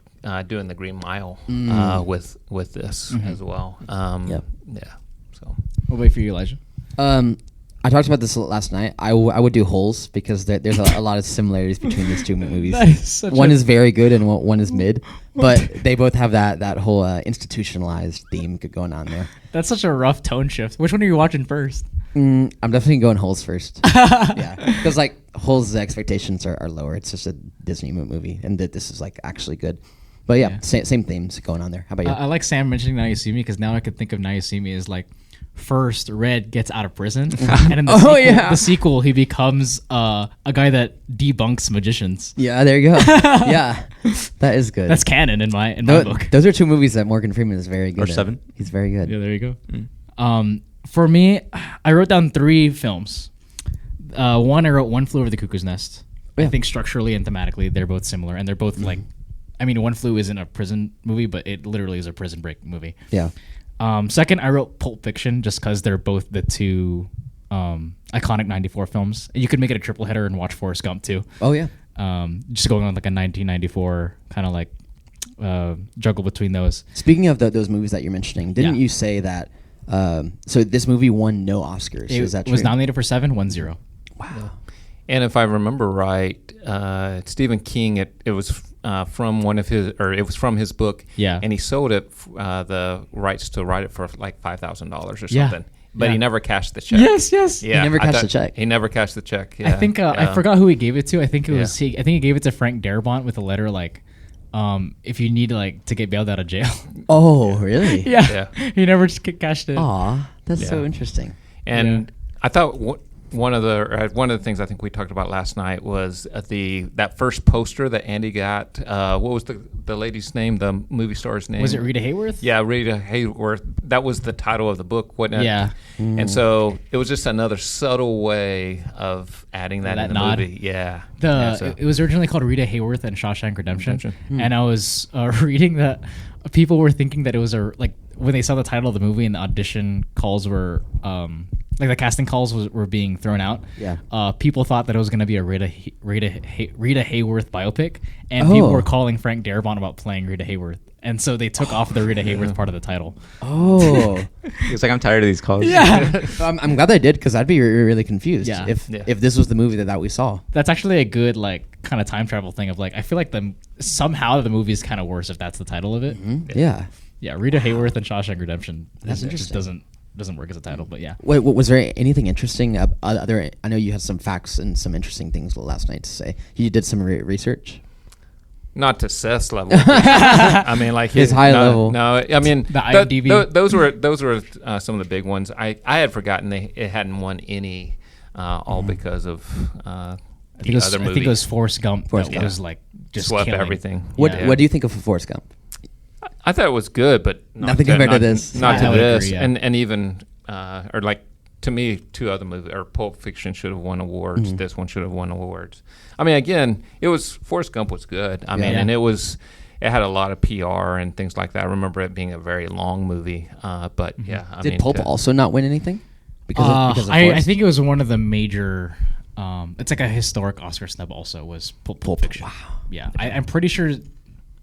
doing the Green Mile with this as well. Yeah. So We'll wait for you, Elijah. I talked about this last night. I would do Holes because there's a lot of similarities between these two movies. That is such One a- is very good and one is mid, but they both have that whole institutionalized theme going on there. That's such a rough tone shift. Which one are you watching first? I'm definitely going Holes first. Yeah, because like Holes' expectations are lower. It's just a Disney movie, and this is like actually good. But yeah. Same themes going on there. How about you? I like Sam mentioning Now You See Me because now I could think of Now You See Me as like first Red gets out of prison, and in the sequel he becomes a guy that debunks magicians. Yeah, there you go. Yeah, that is good. That's canon in my book. Those are two movies that Morgan Freeman is very good Or at. 7. He's very good. Yeah, there you go. For me, I wrote down 3 films. One, I wrote One Flew Over the Cuckoo's Nest. I think structurally and thematically they're both similar, and they're both like, I mean, One Flew isn't a prison movie, but it literally is a prison break movie. Yeah. Second, I wrote Pulp Fiction just because they're both the two iconic 94 films. You could make it a triple header and watch Forrest Gump too. Oh yeah. Just going on like a 1994 kind of like juggle between those. Speaking of those movies that you're mentioning, didn't Yeah. you say that? So this movie won no Oscars. Is that It was true? nominated for 7, won 0. Wow. And if I remember right, Stephen King, it was from one of his, or it was from his book. Yeah. And he sold it the rights to write it for like $5,000 or Yeah. something. But Yeah. he never cashed the check. Yes. Yeah, He never I cashed thought- the check. He never cashed the check. I think I forgot who he gave it to. I think it was Yeah. I think he gave it to Frank Darabont with a letter like, if you need to get bailed out of jail. Oh really? Yeah. He never just cashed it. Aw, that's so Yeah. interesting. And I thought one of the things I think we talked about last night was that first poster that Andy got. What was the lady's name? The movie star's name? Was it Rita Hayworth? Yeah, Rita Hayworth. That was the title of the book, wasn't it? Yeah. And so it was just another subtle way of adding that in the nod. movie. Yeah. Yeah, so- It was originally called Rita Hayworth and Shawshank Redemption, Redemption. and I was reading that people were thinking that it was when they saw the title of the movie and the audition calls were like the casting calls were being thrown out. Yeah. People thought that it was going to be a Rita Hayworth biopic, and people were calling Frank Darabont about playing Rita Hayworth, and so they took off the Rita Hayworth part of the title. Oh, It's like I'm tired of these calls. Yeah, I'm glad they did because I'd be really confused Yeah. if this was the movie that we saw. that's actually a good like kind of time travel thing of like I feel like somehow the movie is kind of worse if that's the title of it. Yeah. Yeah, Rita Hayworth and Shawshank Redemption. That's It just interesting. doesn't work as a title, but yeah. Wait, was there anything interesting? Other, I know you had some facts and some interesting things last night to say. You did some research. Not to Seth's level. I mean, like His high level. No, I mean The IMDb. those were some of the big ones. I had forgotten it hadn't won any, all because of I the think, other I movie. think it was Forrest Gump Forrest that Gump. was like just Swept killing. everything. What Yeah. What do you think of Forrest Gump? I thought it was good, but Nothing compared to this. Not I to would this, agree, yeah. and even or like to me, two other movies or Pulp Fiction should have won awards. Mm-hmm. This one should have won awards. I mean, again, it was Forrest Gump was good. I mean, Yeah. and it had a lot of PR and things like that. I remember it being a very long movie, but yeah. I Did mean, Pulp also not win anything? Because of I Forrest? think it was one of the major. It's like a historic Oscar snub. Also, was Pulp Fiction. Wow. Yeah, I'm pretty sure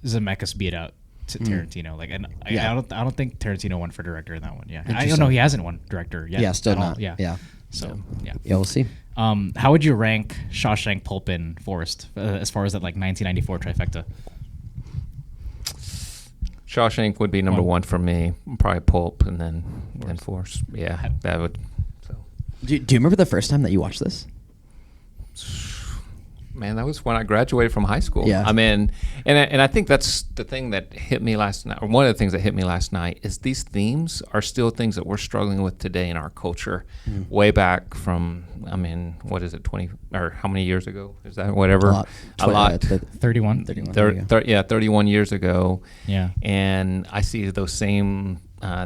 Zemeckis beat out to Tarantino. Like, and Yeah. I don't think Tarantino won for director in that one. Yeah, I don't Interesting. know. He hasn't won director yet. Yeah, still at all. not. Yeah, Yeah. So yeah. Yeah, we'll see. How would you rank Shawshank, Pulp, and Forrest as far as that like 1994 trifecta? Shawshank would be number one for me. Probably Pulp, and then Force. Yeah, that would. So, Do you remember the first time that you watched this? man, that was when I graduated from high school. Yeah. I mean, and I think that's the thing that hit me last night, or one of the things that hit me last night, is these themes are still things that we're struggling with today in our culture. Way back from, I mean, what is it, 20 or how many years ago? Is that whatever? A lot. 31. 31. There you go. 31 years ago. Yeah. And I see those same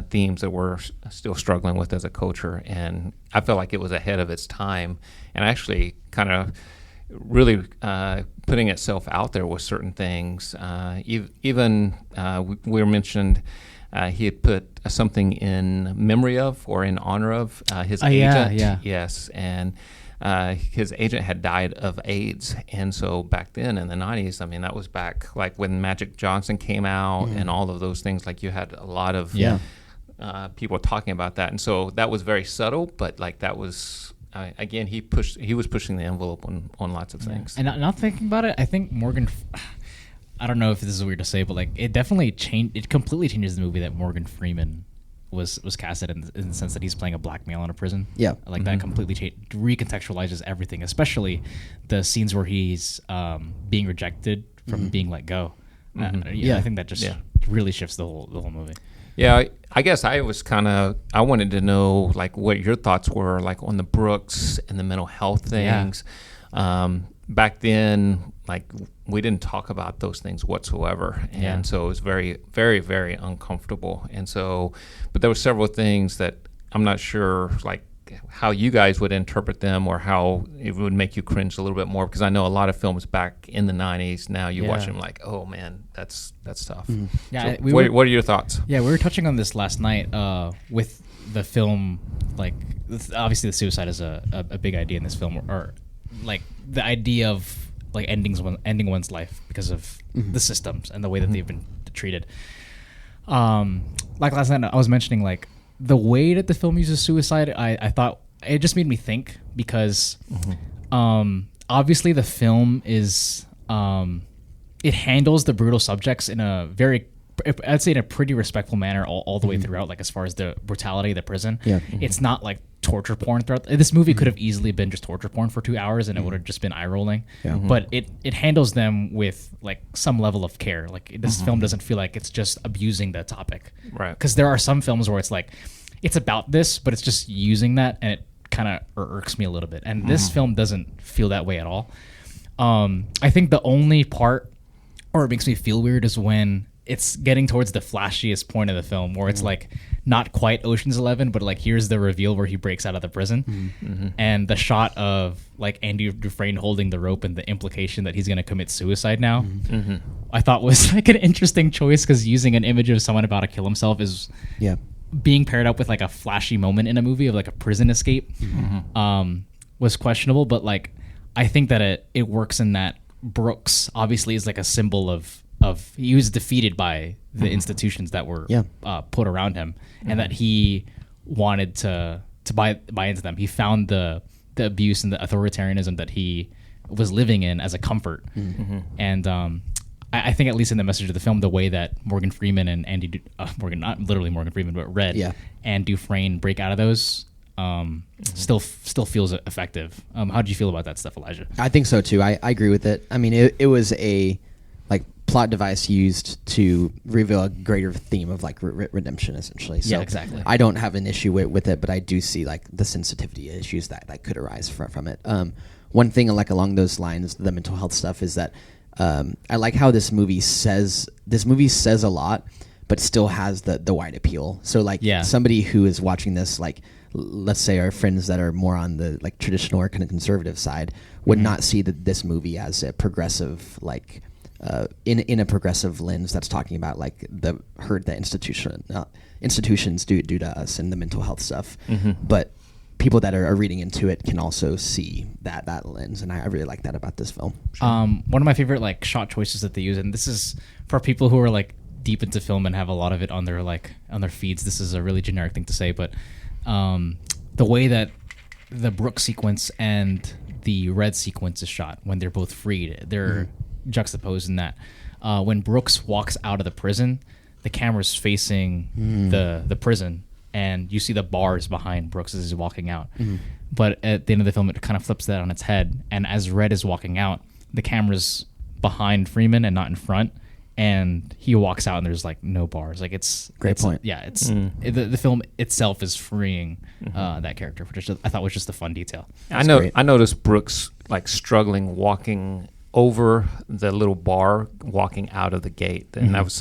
themes that we're still struggling with as a culture. And I felt like it was ahead of its time, and actually kind of really putting itself out there with certain things. Even we were mentioned, he had put something in memory of or in honor of his agent. Yeah. Yes, and his agent had died of AIDS, and so back then in the 90s, I mean, that was back like when Magic Johnson came out and all of those things. Like you had a lot of people talking about that, and so that was very subtle, but like that was. Again, he was pushing the envelope on lots of things. And not thinking about it, I think Morgan. I don't know if this is weird to say, but like it definitely changed. It completely changes the movie that Morgan Freeman was casted in the sense that he's playing a black male in a prison. Yeah. Like that completely recontextualizes everything, especially the scenes where he's being rejected from being let go. I think that just really shifts the whole movie. Yeah, I guess I wanted to know like what your thoughts were like on the Brooks and the mental health things. Back then, like we didn't talk about those things whatsoever, and so it was very, very, very uncomfortable. And so, but there were several things that I'm not sure like how you guys would interpret them or how it would make you cringe a little bit more, because I know a lot of films back in the 90s, now you watch them like, oh man, that's tough. Yeah, So what are your thoughts? Yeah, we were touching on this last night with the film. Like, obviously, the suicide is a big idea in this film, or like the idea of like ending one's life because of the systems and the way that they've been treated. Like last night, I was mentioning like the way that the film uses suicide. I thought it just made me think because obviously the film is it handles the brutal subjects in a very, I'd say, in a pretty respectful manner all the way throughout, like as far as the brutality of the prison. Yeah. It's not like torture porn throughout. This movie could have easily been just torture porn for 2 hours and it would have just been eye rolling. Yeah. But it handles them with like some level of care. Like this film doesn't feel like it's just abusing the topic. Right. Because there are some films where it's like, it's about this, but it's just using that, and it kind of irks me a little bit. And this film doesn't feel that way at all. I think the only part, or it makes me feel weird, is when it's getting towards the flashiest point of the film, where it's like not quite Ocean's 11, but like here's the reveal where he breaks out of the prison, and the shot of like Andy Dufresne holding the rope and the implication that he's going to commit suicide now, I thought was like an interesting choice, because using an image of someone about to kill himself is being paired up with like a flashy moment in a movie of like a prison escape was questionable. But like I think that it works in that Brooks obviously is like a symbol of he was defeated by the institutions that were put around him, and that he wanted to buy into them. He found the abuse and the authoritarianism that he was living in as a comfort. And I think, at least in the message of the film, the way that Morgan Freeman and not literally Morgan Freeman, but Red and Dufresne break out of those still feels effective. How did you feel about that stuff, Elijah? I think so too. I agree with it. I mean, it was a plot device used to reveal a greater theme of redemption, essentially. So exactly. I don't have an issue with it, but I do see the sensitivity issues that could arise from it. One thing along those lines, the mental health stuff, is that I like how this movie says a lot, but still has the wide appeal. So somebody who is watching this, let's say our friends that are more on the traditional or kind of conservative side, would not see this movie as a progressive in a progressive lens that's talking about the hurt that institutions do to us and the mental health stuff. But people that are reading into it can also see that lens, and I really like that about this film. One of my favorite shot choices that they use, and this is for people who are deep into film and have a lot of it on their on their feeds. This is a really generic thing to say, but the way that the Brooks sequence and the Red sequence is shot when they're both freed, they're juxtaposed in that when Brooks walks out of the prison, the camera's facing the prison, and you see the bars behind Brooks as he's walking out. But at the end of the film, it kind of flips that on its head, and as Red is walking out, the camera's behind Freeman and not in front, and he walks out and there's no bars. It's great point. It's the film itself is freeing that character, which I thought was just a fun detail. I noticed Brooks struggling walking over the little bar, walking out of the gate, and that was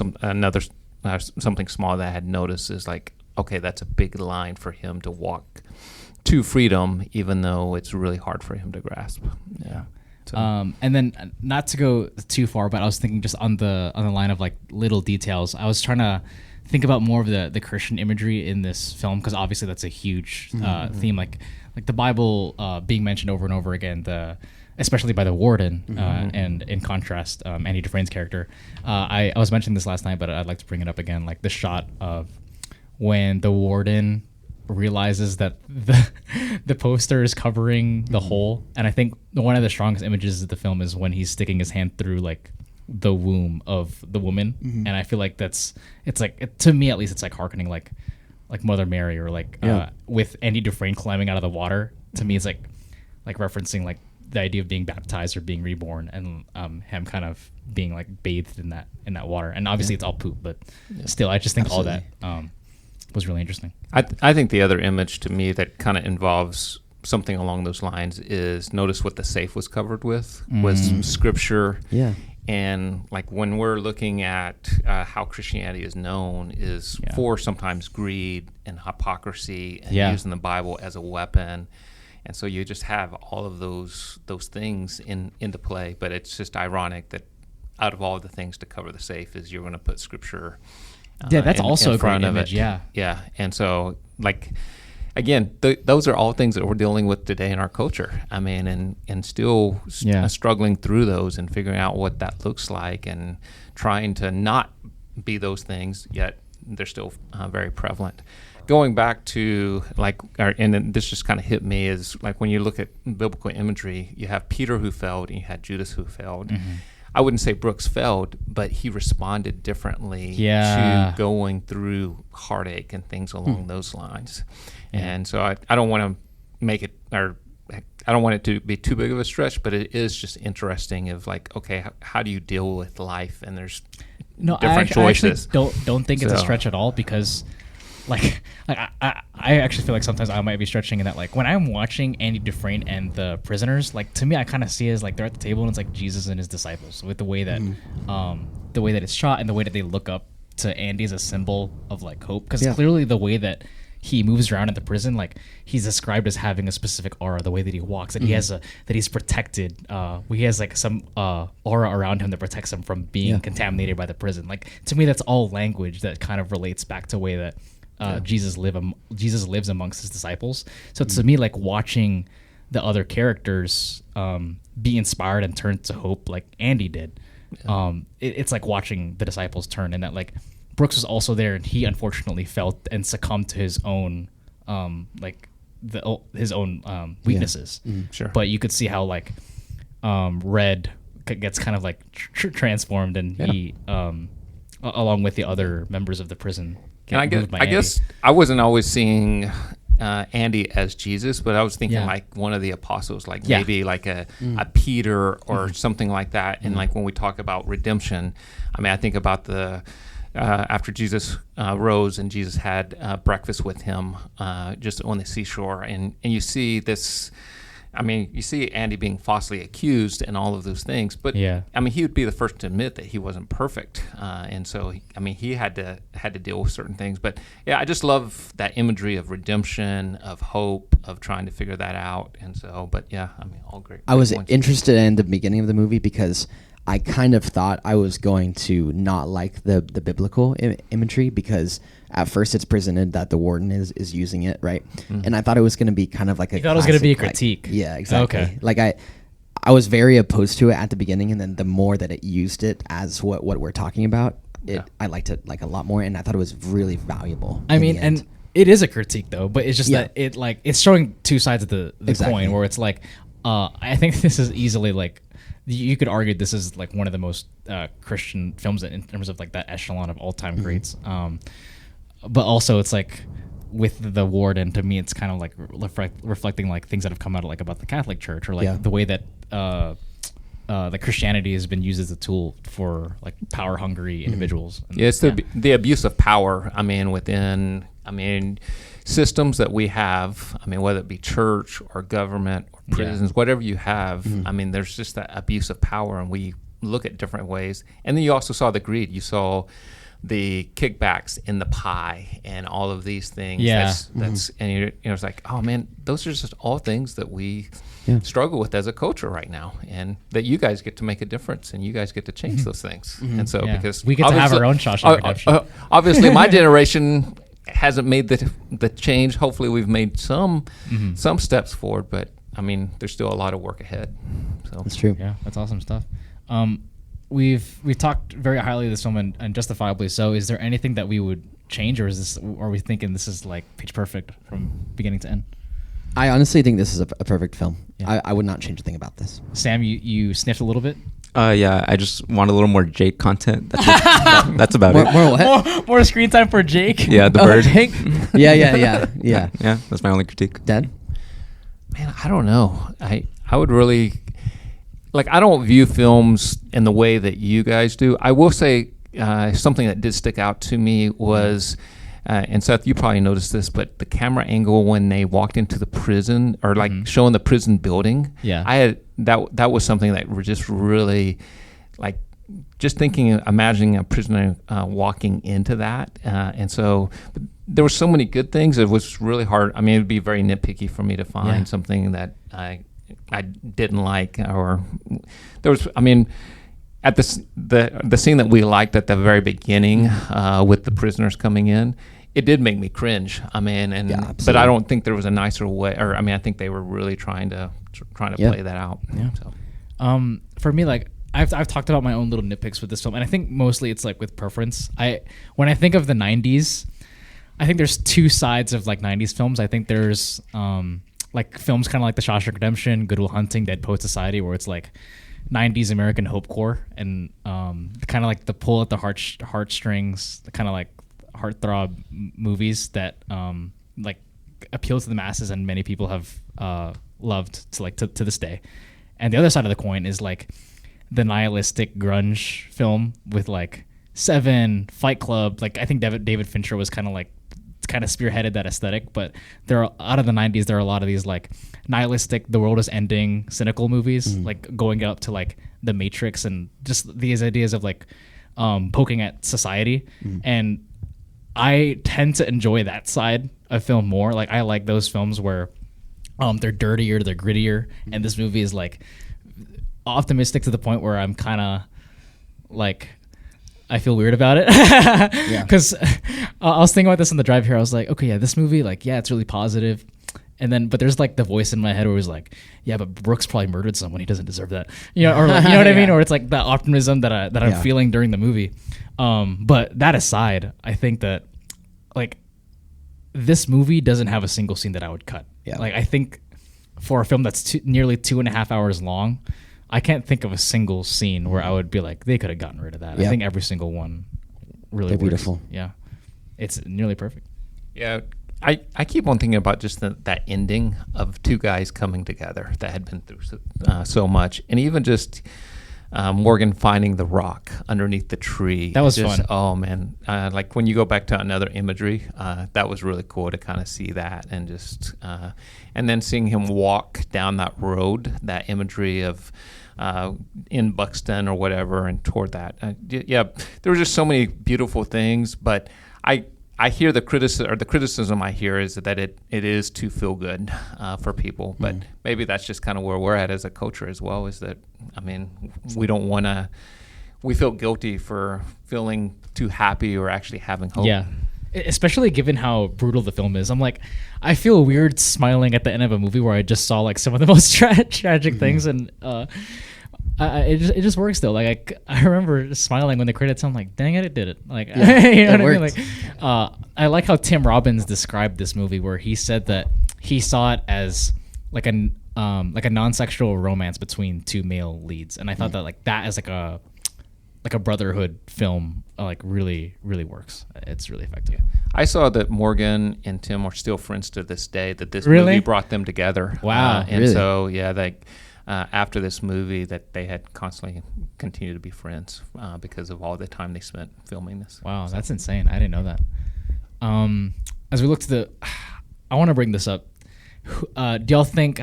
something small that I had noticed is okay, that's a big line for him to walk to freedom, even though it's really hard for him to grasp. Yeah. So. And then, not to go too far, but I was thinking just on the line of little details. I was trying to think about more of the Christian imagery in this film, because obviously that's a huge theme, like the Bible being mentioned over and over again. Especially by the warden, and in contrast, Andy Dufresne's character. I was mentioning this last night, but I'd like to bring it up again. The shot of when the warden realizes that the poster is covering the hole, and I think one of the strongest images of the film is when he's sticking his hand through the womb of the woman, and I feel to me at least, it's hearkening like Mother Mary, or with Andy Dufresne climbing out of the water. To me, it's referencing the idea of being baptized or being reborn, and him kind of being bathed in that water. And obviously it's all poop, but still, I just think all that was really interesting. I think the other image to me that kind of involves something along those lines is, notice what the safe was covered with was scripture. Yeah. And when we're looking at how Christianity is known is for sometimes greed and hypocrisy and using the Bible as a weapon. And so you just have all of those things into play, but it's just ironic that out of all the things to cover the safe is you're going to put scripture. That's also a great image. Yeah. And so, again, those are all things that we're dealing with today in our culture. I mean, and still struggling through those and figuring out what that looks like, and trying to not be those things, yet they're still very prevalent. Going back to and then this just kind of hit me, is when you look at biblical imagery, you have Peter who failed and you had Judas who failed. I wouldn't say Brooks failed, but he responded differently to going through heartache and things along those lines. And so I don't want to make it, or I don't want it to be too big of a stretch, but it is just interesting of okay, how do you deal with life? And there's different choices. I actually don't think it's a stretch at all, because I actually feel sometimes I might be stretching in that, when I'm watching Andy Dufresne and the prisoners, to me I kind of see it as they're at the table and it's Jesus and his disciples, with the way that it's shot and the way that they look up to Andy as a symbol of hope, because clearly the way that he moves around in the prison, he's described as having a specific aura, the way that he walks, that he has that he's protected. He has some aura around him that protects him from being contaminated by the prison. To me, that's all language that kind of relates back to the way that Jesus lives amongst his disciples. So to me, watching the other characters be inspired and turn to hope, like Andy did, It's like watching the disciples turn, and that like Brooks was also there, and he unfortunately felt and succumbed to his own weaknesses. Sure. But you could see how like Red gets kind of like transformed, and he along with the other members of the prison. And I guess I wasn't always seeing Andy as Jesus, but I was thinking like one of the apostles, like maybe like a Peter or something like that. And like when we talk about redemption, I mean, I think about the after Jesus rose and Jesus had breakfast with him just on the seashore, and you see this. I mean, you see Andy being falsely accused and all of those things, but I mean, he would be the first to admit that he wasn't perfect, and so I mean, he had to deal with certain things. But yeah, I just love that imagery of redemption, of hope, of trying to figure that out, and so. But yeah, I mean, all great. I was points. interested in the beginning of the movie because I kind of thought I was going to not like the biblical imagery, because at first it's presented that the warden is using it, right? And I thought it was going to be kind of like you thought it was going to be a critique. Like, yeah, exactly. Okay. Like I was very opposed to it at the beginning, and then the more that it used it as what we're talking about, I liked it like a lot more, and I thought it was really valuable. I mean, and it is a critique though, but it's just that it's showing two sides of the coin, where it's like I think this is easily like. You could argue this is like one of the most Christian films in terms of like that echelon of all-time greats. But also it's like with the warden, to me, it's kind of like reflecting like things that have come out like about the Catholic Church, or like the way that the Christianity has been used as a tool for like power-hungry individuals. Yeah, it's the abuse of power. I mean, within systems that we have. I mean, whether it be church or government or prisons, whatever you have. I mean, there's just that abuse of power, and we look at different ways. And then you also saw the greed. You saw the kickbacks in the pie and all of these things. That's and you know, it's like, oh man, those are just all things that we struggle with as a culture right now, and that you guys get to make a difference, and you guys get to change those things. And so because we get to have our own Shawshank Redemption. Obviously, my generation hasn't made the change. Hopefully, we've made some steps forward, but I mean, there's still a lot of work ahead. So that's true. Yeah, that's awesome stuff. We've talked very highly of this film, and justifiably so. Is there anything that we would change, or are we thinking this is like pitch perfect from beginning to end? I honestly think this is a perfect film. Yeah. I would not change a thing about this. Sam, you sniffed a little bit. Yeah, I just want a little more Jake content. That's about it. More what? More screen time for Jake. Yeah, the bird. Jake? Yeah. Yeah, that's my only critique. Dad? Man, I don't know. I would really, like, I don't view films in the way that you guys do. I will say something that did stick out to me was, and Seth, you probably noticed this, but the camera angle when they walked into the prison, or like showing the prison building. Yeah, I had that was something that were just really, like, just imagining a prisoner walking into that, and so there were so many good things. It was really hard. I mean, it'd be very nitpicky for me to find something that I didn't like, or there was. I mean, at the scene that we liked at the very beginning with the prisoners coming in, it did make me cringe. I mean, but I don't think there was a nicer way. Or I mean, I think they were really trying to play that out. Yeah. So, for me, like, I've talked about my own little nitpicks with this film, and I think mostly it's like with preference. When I think of the 90s, I think there's two sides of like 90s films. I think there's like films kind of like The Shawshank Redemption, Good Will Hunting, Dead Poet Society, where it's like 90s American hope core, and kind of like the pull at the heartstrings, the kind of like heartthrob movies that like appeal to the masses, and many people have loved to this day. And the other side of the coin is like the nihilistic grunge film with like Seven, Fight Club. Like, I think David Fincher was kind of spearheaded that aesthetic, but out of the 90s, there are a lot of these like nihilistic, the world is ending, cynical movies, like going up to like The Matrix, and just these ideas of like poking at society. And I tend to enjoy that side of film more. Like, I like those films where they're dirtier, they're grittier, and this movie is like optimistic to the point where I'm kind of like, I feel weird about it. Because I was thinking about this on the drive here. I was like, okay, yeah, this movie, like, yeah, it's really positive, but there's like the voice in my head where it was like, yeah, but Brooks probably murdered someone. He doesn't deserve that. Or like, you know what I mean? Or it's like that optimism that I'm feeling during the movie. But that aside, I think that like this movie doesn't have a single scene that I would cut. Yeah. Like I think for a film that's nearly 2.5 hours long, I can't think of a single scene where I would be like, they could have gotten rid of that. Yeah. I think every single one really They're works. beautiful. Yeah. It's nearly perfect. Yeah, I keep on thinking about just that ending of two guys coming together that had been through so much, and even just Morgan finding the rock underneath the tree. That was just, fun. Oh man, like when you go back to another imagery, that was really cool to kind of see that, and just and then seeing him walk down that road, that imagery of. In Buxton or whatever, and toward that, yeah, there were just so many beautiful things. But I hear the criticism I hear is that it is too feel good for people. But maybe that's just kind of where we're at as a culture as well. Is that we don't want to. We feel guilty for feeling too happy or actually having hope. Yeah. Especially given how brutal the film is. I'm like, I feel weird smiling at the end of a movie where I just saw like some of the most tragic things, and it just works though. Like I remember smiling when the credits. I'm like, dang it did it. Like you know what I mean? Like I like how Tim Robbins described this movie, where he said that he saw it as like a non-sexual romance between two male leads, and I thought that like that as like a brotherhood film really works. It's really effective. I saw that Morgan and Tim are still friends to this day, that this Really? movie brought them together. Wow. And Really? so like after this movie that they had constantly continued to be friends because of all the time they spent filming this. Wow, that's insane. I didn't know that. As we look to I want to bring this up. How would y'all think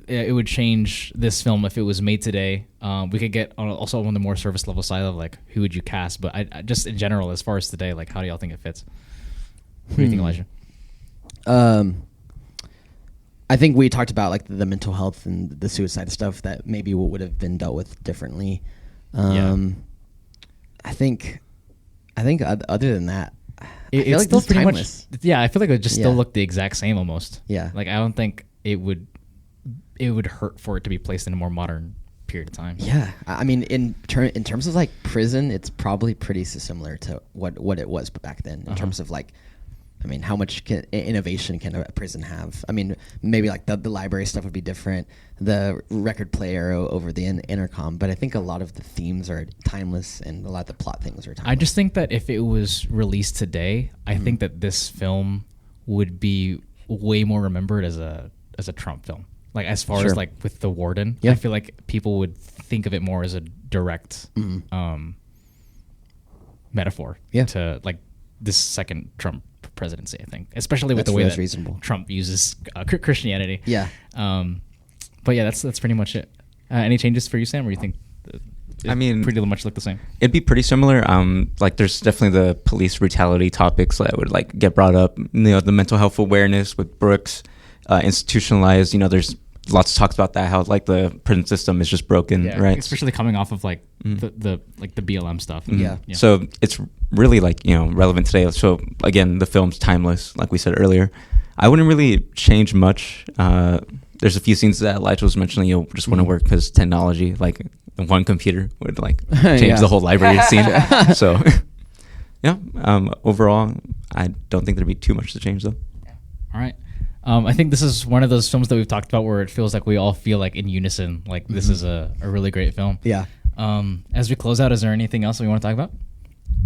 it would change this film if it was made today? We could get also on the more surface level side of like who would you cast, but I just in general as far as today, like how do y'all think it fits? What do you think, Elijah? I think we talked about like the mental health and the suicide stuff that maybe would have been dealt with differently. I think other than that, I feel like still it's pretty timeless. much. Yeah, I feel like it would just still Yeah. look the exact same almost. Yeah. Like I don't think it would hurt for it to be placed in a more modern period of time. Yeah, I mean, in terms of like prison, it's probably pretty similar to what it was back then. In terms of like, I mean, how much innovation can a prison have? I mean, maybe like the library stuff would be different, the record player over the intercom, but I think a lot of the themes are timeless and a lot of the plot things are timeless. I just think that if it was released today, I think that this film would be way more remembered as a Trump film. Like as far as like with the warden, I feel like people would think of it more as a direct metaphor to like this second Trump presidency. I think, especially with the way that reasonable. Trump uses Christianity. Yeah. But yeah, that's pretty much it. Any changes for you, Sam? Or you think? I mean, pretty much look the same. It'd be pretty similar. Like there's definitely the police brutality topics that would like get brought up. You know, the mental health awareness with Brooks, institutionalized. You know, there's lots of talks about that, how like the prison system is just broken, right? Especially coming off of like the BLM stuff. Yeah. So it's really like, you know, relevant today. So again, the film's timeless, like we said earlier. I wouldn't really change much. There's a few scenes that Elijah was mentioning, you know, just want to work because technology, like one computer would like change the whole library scene. So yeah, overall, I don't think there'd be too much to change though. All right. I think this is one of those films that we've talked about where it feels like we all feel like in unison, like this is a really great film. Yeah. As we close out, is there anything else we want to talk about?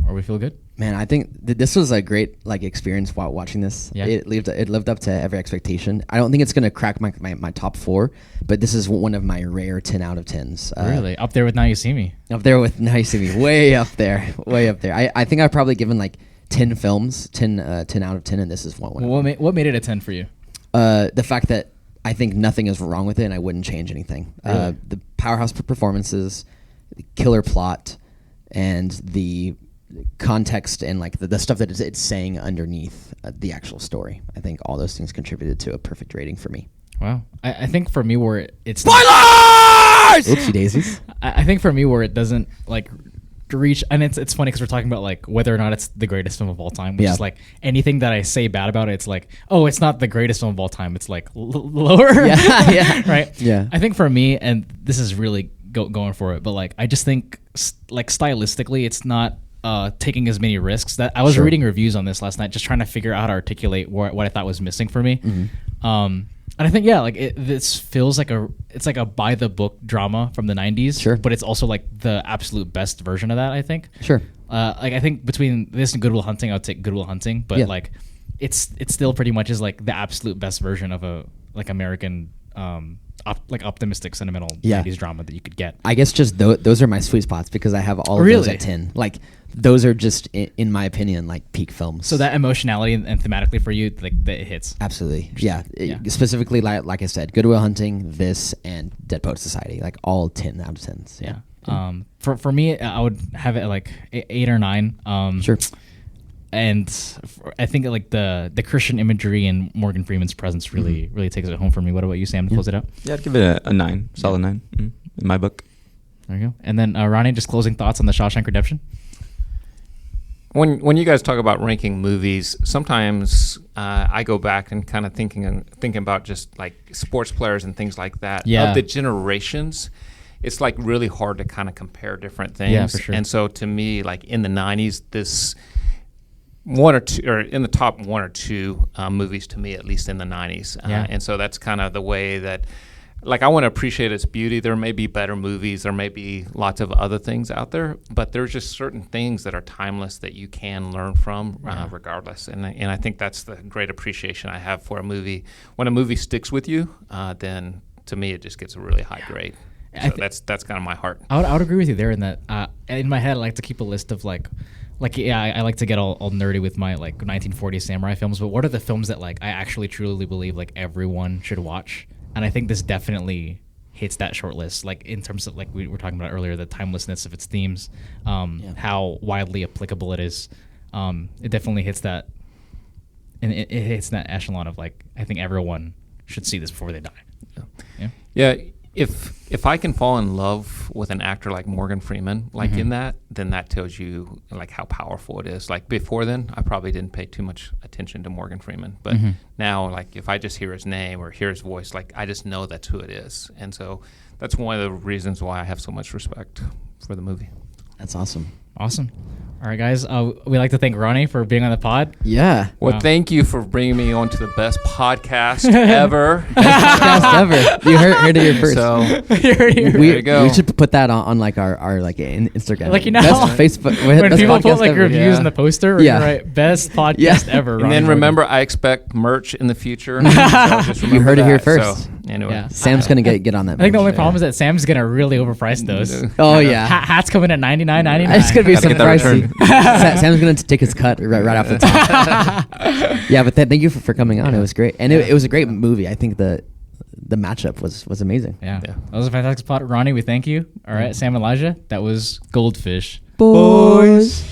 Or we feel good? Man, I think this was a great like experience while watching this. Yeah. It lived up to every expectation. I don't think it's gonna crack my top 4, but this is one of my rare 10 out of 10s. Really? Up there with Now You See Me? Up there with Now You See Me, way up there. I think I've probably given like 10 films 10 out of 10, and this is one. What made it a 10 for you? The fact that I think nothing is wrong with it, and I wouldn't change anything. Really? The powerhouse performances, the killer plot, and the context and like the stuff that it's saying underneath the actual story. I think all those things contributed to a perfect rating for me. Wow. I think for me where it's Spoilers! Oopsie daisies. I think for me where it doesn't like reach, and it's funny because we're talking about like whether or not it's the greatest film of all time, which is like anything that I say bad about it, it's like, oh, it's not the greatest film of all time, it's like lower. Right. Yeah, I think for me, and this is really going for it, but like I just think like stylistically it's not taking as many risks. That I was reading reviews on this last night, just trying to figure out how to articulate what I thought was missing for me. And I think like this feels like it's like a by the book drama from the 90s, but it's also like the absolute best version of that, I think. Like I think between this and Good Will Hunting, I would take Good Will Hunting, but like it's still pretty much is like the absolute best version of a like American like optimistic sentimental 90s drama that you could get. I guess just those are my sweet spots because I have all of those at 10. Like those are just in my opinion like peak films. So that emotionality and thematically for you, like that it hits. Absolutely. Specifically like I said, Good Will Hunting, this, and Dead Poet Society, like all 10 out of 10s. For me, I would have it like 8 or 9. And I think like the Christian imagery and Morgan Freeman's presence really takes it home for me. What about you, Sam, to close it out? Yeah, I'd give it a 9, solid 9 in my book. There you go. And then Ronnie, just closing thoughts on the Shawshank Redemption. When you guys talk about ranking movies, sometimes I go back and kind of thinking about just like sports players and things like that. Of the generations, it's like really hard to kind of compare different things. Yeah, for sure. And so to me, like in the 90s, this one or two, or in the top 1 or 2 movies to me, at least in the 90s. And so that's kind of the way that, like, I want to appreciate its beauty. There may be better movies. There may be lots of other things out there, but there's just certain things that are timeless that you can learn from regardless. And I think that's the great appreciation I have for a movie. When a movie sticks with you, then to me it just gets a really high grade. So that's kind of my heart. I would agree with you there in that in my head I like to keep a list of I like to get all nerdy with my like 1940s samurai films, but what are the films that like I actually truly believe like everyone should watch? And I think this definitely hits that short list, like in terms of like we were talking about earlier, the timelessness of its themes, how widely applicable it is. It definitely hits that, and it hits that echelon of like I think everyone should see this before they die. Yeah. If I can fall in love with an actor like Morgan Freeman, like in that, then that tells you like how powerful it is. Like before then, I probably didn't pay too much attention to Morgan Freeman, but now like if I just hear his name or hear his voice, like I just know that's who it is. And so that's one of the reasons why I have so much respect for the movie. That's awesome. Awesome. All right, guys. We'd like to thank Ronnie for being on the pod. Yeah. Well, thank you for bringing me on to the best podcast ever. Podcast ever. You heard it here first. So there you go. We should put that on like our like Instagram. Like you know, best Facebook. When best people put like ever. reviews in the poster, we're gonna write best podcast ever. And Ronnie then Jordan. remember, I expect merch in the future. So just you heard it here first. So, anyway, Sam's gonna get on that. I think the only problem is that Sam's gonna really overprice those. Oh yeah, hats coming at $99.99. It's gonna be some pricey. Sam's gonna take his cut right off the top. Yeah, but thank you for coming on. It was great, and it was a great movie. I think the matchup was amazing. Yeah, that was a fantastic spot. Ronnie, we thank you. All right, Sam, Elijah, that was Goldfish. Boys.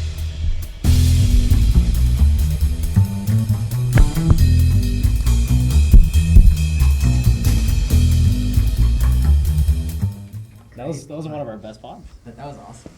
That was one of our best pods. That was awesome.